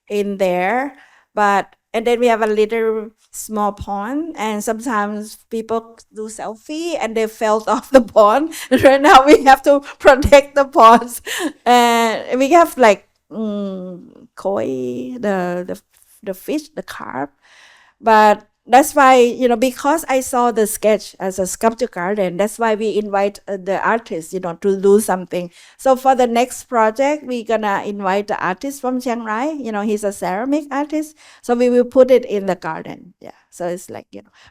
Speaker 1: in there, and then we have a little small pond, and sometimes people do selfie and they fell off the pond. Right now we have to protect the ponds, and we have koi, the fish, the carp. But that's why, because I saw the sketch as a sculpture garden, that's why we invite the artist, to do something. So for the next project, we're gonna invite the artist from Chiang Rai. He's a ceramic artist. So we will put it in the garden. Yeah. So it's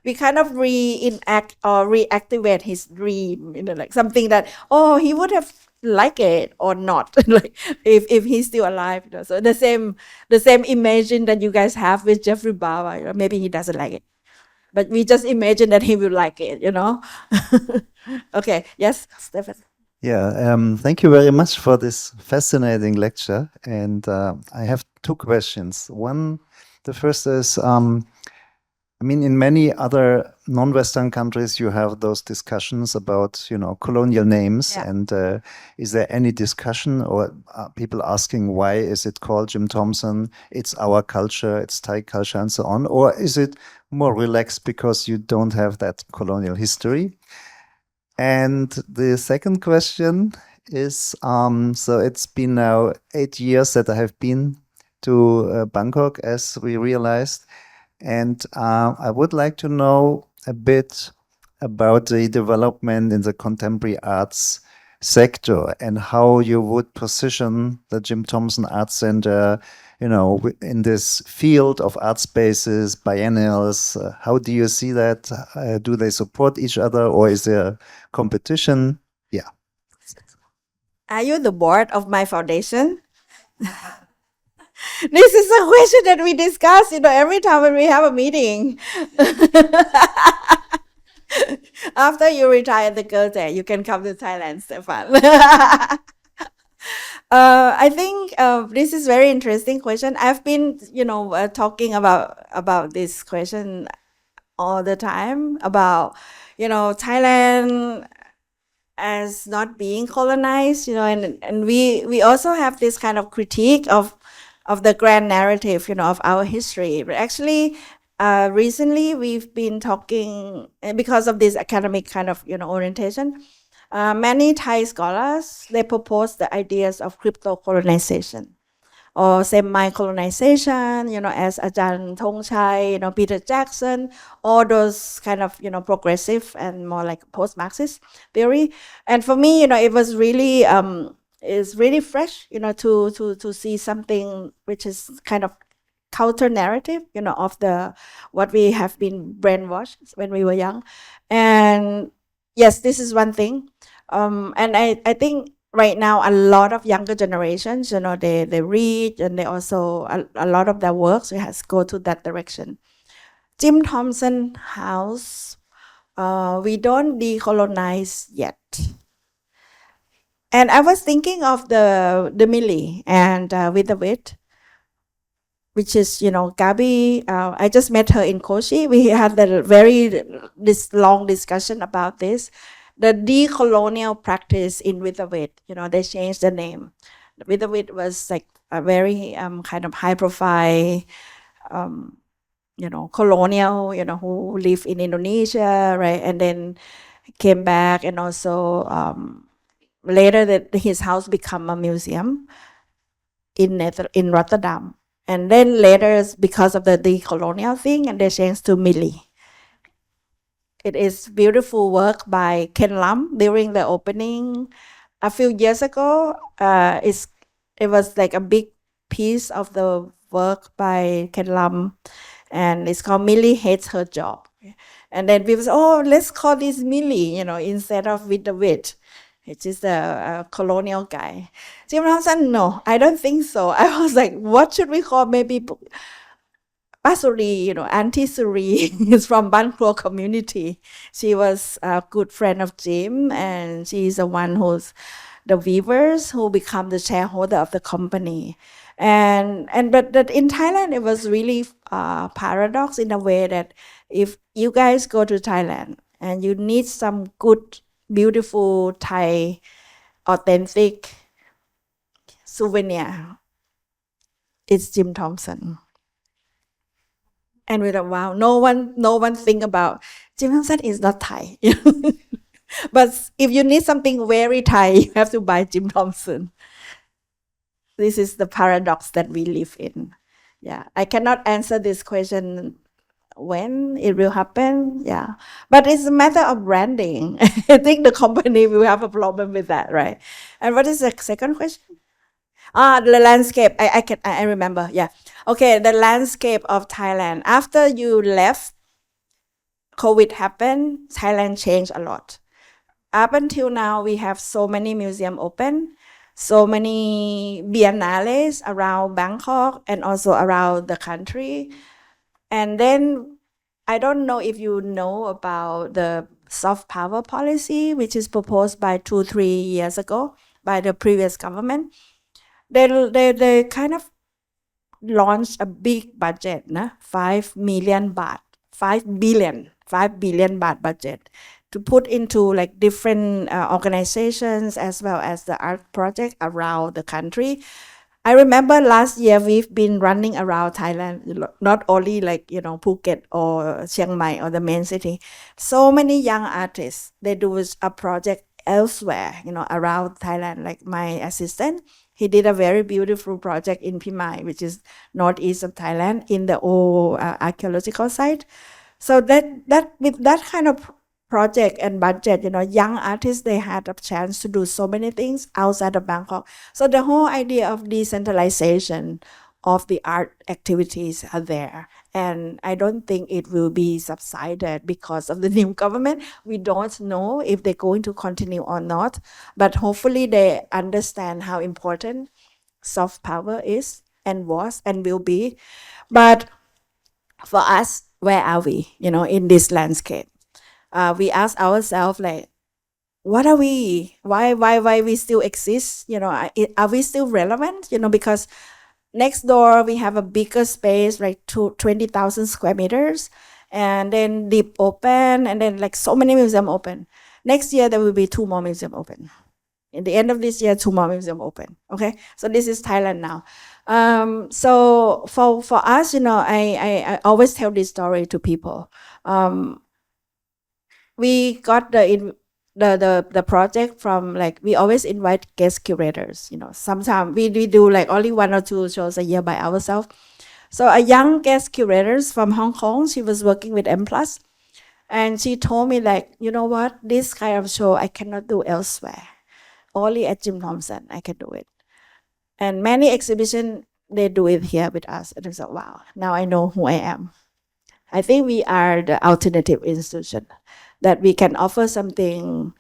Speaker 1: we kind of reenact or reactivate his dream, something that, he would have like it or not, if he's still alive. So the same imagine that you guys have with Jeffrey Bawa, maybe he doesn't like it, but we just imagine that he will like it. Okay. Yes, Stefan.
Speaker 6: Yeah, thank you very much for this fascinating lecture. And I have 2 questions. The first is, in many other non-Western countries, you have those discussions about, colonial names.
Speaker 1: Yeah.
Speaker 6: And is there any discussion or people asking, why is it called Jim Thompson? It's our culture, it's Thai culture and so on. Or is it more relaxed because you don't have that colonial history? And the second question is, so it's been now 8 years that I have been to Bangkok, as we realized. And I would like to know a bit about the development in the contemporary arts sector and how you would position the Jim Thompson Arts Center, in this field of art spaces, biennials. How do you see that? Do they support each other, or is there competition? Yeah.
Speaker 1: Are you the board of my foundation? This is a question that we discuss, every time when we have a meeting. After you retire the girl there, you can come to Thailand, Stefan. I think this is very interesting question. I've been, talking about this question all the time about, Thailand as not being colonized, and we also have this kind of critique of the grand narrative, of our history. But actually, recently we've been talking because of this academic kind of, orientation. Many Thai scholars, they propose the ideas of crypto-colonization or semi-colonization, as Ajahn Thongchai, Peter Jackson, all those kind of, progressive and more like post-Marxist theory. And for me, it was really, it's really fresh, to see something which is kind of counter narrative, of what we have been brainwashed when we were young. And yes, this is one thing. And I think right now a lot of younger generations, they read, and they also, a lot of their works has go to that direction. Jim Thompson house, we don't decolonize yet. And I was thinking of the Millie and with the wit, which is, Gabi. I just met her in Kochi. We had this long discussion about this. The decolonial practice in Witherwit, they changed the name. Witherwit was like a very kind of high profile, colonial, who lived in Indonesia, right? And then came back, and also later that his house become a museum in Rotterdam. And then later, because of the decolonial thing, and they changed to Millie. It is beautiful work by Ken Lam during the opening a few years ago. It was like a big piece of the work by Ken Lam, and it's called Millie Hates Her Job. And then people say, oh, let's call this Millie, instead of With the Wit, which is the colonial guy. Jim Thompson, no, I don't think so. I was like, what should we call? Maybe Pasuri, Auntie Suri is from Ban Kro community. She was a good friend of Jim, and she's the one who's the weavers who become the shareholder of the company. But that in Thailand, it was really paradox in a way that if you guys go to Thailand and you need some good, beautiful Thai, authentic souvenir, it's Jim Thompson. And we thought, wow, no one think about Jim Thompson is not Thai. But if you need something very Thai, you have to buy Jim Thompson. This is the paradox that we live in. Yeah, I cannot answer this question when it will happen. Yeah, but it's a matter of branding. I think the company will have a problem with that, right? And what is the second question? The landscape. I remember. Yeah. Okay, the landscape of Thailand. After you left, COVID happened, Thailand changed a lot. Up until now, we have so many museums open, so many biennales around Bangkok and also around the country. And then, I don't know if you know about the soft power policy, which is proposed by 2-3 years ago by the previous government. They kind of launched a big budget, 5 million baht, 5 billion baht budget to put into like different organizations as well as the art project around the country. I remember last year we've been running around Thailand, not only like, Phuket or Chiang Mai or the main city. So many young artists, they do a project elsewhere, around Thailand, like my assistant. He did a very beautiful project in Phimai, which is northeast of Thailand, in the old archaeological site. So that with that kind of project and budget, young artists, they had a chance to do so many things outside of Bangkok. So the whole idea of decentralization of the art activities are there. And I don't think it will be subsided because of the new government. We don't know if they're going to continue or not, but hopefully they understand how important soft power is and was and will be. But for us, where are we, in this landscape? we ask ourselves like, what are we? Why we still exist? Are we still relevant? Because next door we have a bigger space, like 20,000 square meters, and then deep open, and then like so many museums open. Next year there will be 2 more museums open. In the end of this year, 2 more museums open. Okay, so this is Thailand now. So for us, I always tell this story to people. We got the project from, like, we always invite guest curators. Sometimes we do like only 1 or 2 shows a year by ourselves. So a young guest curator from Hong Kong, she was working with M+, and she told me like, you know what, this kind of show I cannot do elsewhere. Only at Jim Thompson I can do it. And many exhibitions, they do it here with us. And I said, wow, now I know who I am. I think we are the alternative institution, that we can offer something.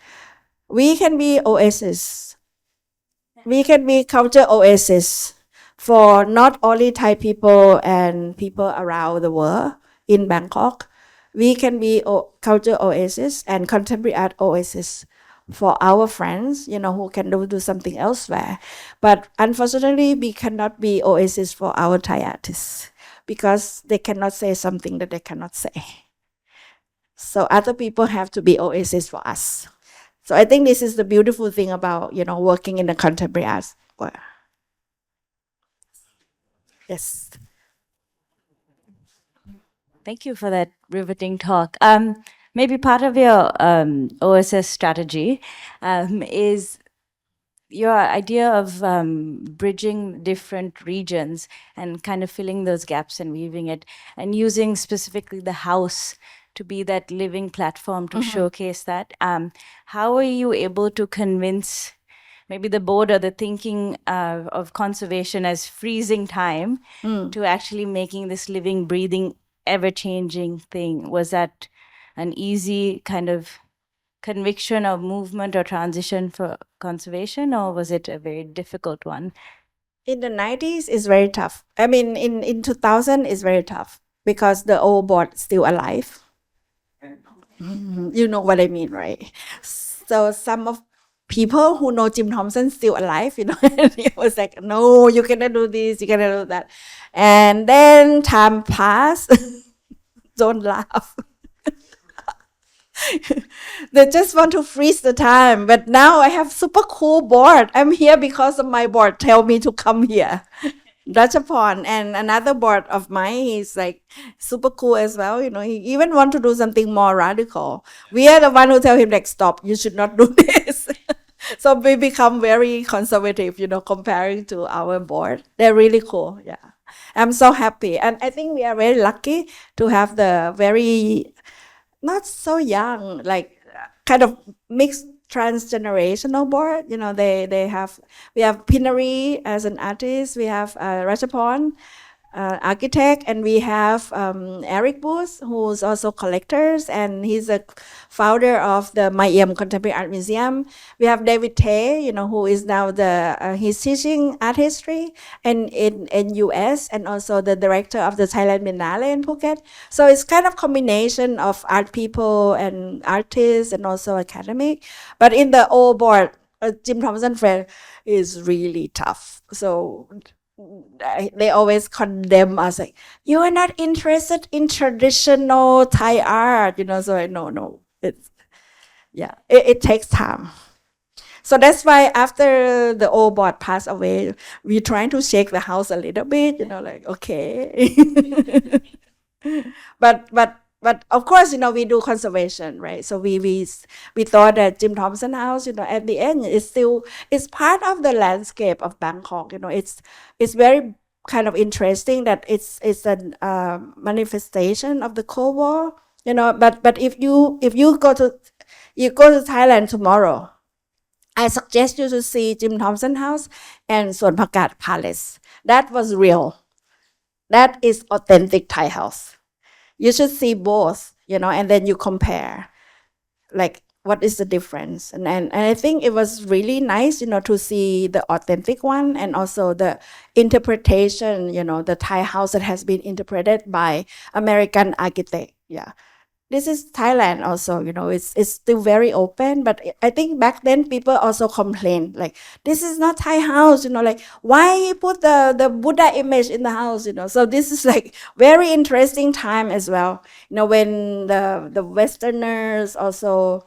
Speaker 1: We can be oasis. We can be culture oasis for not only Thai people and people around the world in Bangkok. We can be culture oasis and contemporary art oasis for our friends, who can do something elsewhere. But unfortunately, we cannot be oasis for our Thai artists because they cannot say something that they cannot say. So other people have to be oasis for us. So I think this is the beautiful thing about, working in the contemporary arts world. Yes.
Speaker 7: Thank you for that riveting talk. Maybe part of your OSS strategy is your idea of bridging different regions and kind of filling those gaps and weaving it, and using specifically the house to be that living platform to showcase that. How are you able to convince maybe the board or the thinking of conservation as freezing time to actually making this living, breathing, ever-changing thing? Was that an easy kind of conviction or movement or transition for conservation, or was it a very difficult one?
Speaker 1: In the 90s, it's very tough. I mean, in 2000, it's very tough because the old board is still alive. You know what I mean, right? So some of people who know Jim Thompson still alive, and he was like, no, you cannot do this, you cannot do that. And then time passed. Don't laugh. They just want to freeze the time. But now I have super cool board. I'm here because of my board tell me to come here. Rajapon and another board of mine, he's like super cool as well. He even want to do something more radical. We are the one who tell him like, stop, you should not do this. So we become very conservative, comparing to our board. They're really cool. Yeah. I'm so happy. And I think we are very lucky to have the very, not so young, like kind of mixed transgenerational board. We have Pinari as an artist, we have Rajapon, architect, and we have Eric Booth, who's also collectors, and he's a founder of the Mayem Contemporary Art Museum. We have David Tay, who is now he's teaching art history in US, and also the director of the Thailand Biennale in Phuket. So it's kind of combination of art people and artists and also academic. But in the old board, Jim Thompson friend is really tough. So they always condemn us like, you are not interested in traditional Thai art, so no, it takes time. So that's why after the old board passed away, we're trying to shake the house a little bit, like, okay. But of course, we do conservation, right? So we thought that Jim Thompson House, at the end, it's part of the landscape of Bangkok. It's very kind of interesting that it's a manifestation of the Cold War. But if you go to Thailand tomorrow, I suggest you to see Jim Thompson House and Suan Pakat Palace. That was real. That is authentic Thai house. You should see both, and then you compare, like, what is the difference? And I think it was really nice, to see the authentic one and also the interpretation, the Thai house that has been interpreted by American architect. Yeah. this is Thailand also, it's still very open, but I think back then people also complained, like, this is not Thai house, like, why he put the Buddha image in the house, so this is like very interesting time as well, when the Westerners also,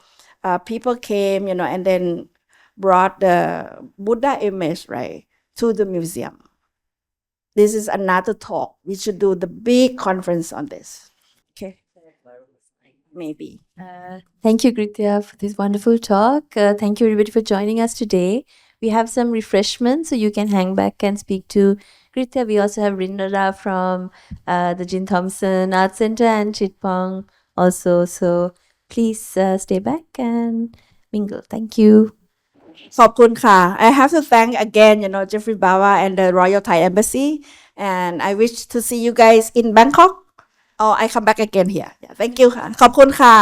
Speaker 1: people came, and then brought the Buddha image, right, to the museum. This is another talk. We should do the big conference on this. Okay. Maybe.
Speaker 2: Thank you, Gridthiya, for this wonderful talk. Thank you, everybody, for joining us today. We have some refreshments, so you can hang back and speak to Gridthiya. We also have Rindara from the Jim Thompson Arts Center and Chitpong also. So please stay back and mingle. Thank you.
Speaker 1: ขอบคุณค่ะ I have to thank again, Jeffrey Bawa and the Royal Thai Embassy, and I wish to see you guys in Bangkok, or I come back again here. Yeah, thank you ค่ะ ขอบคุณค่ะ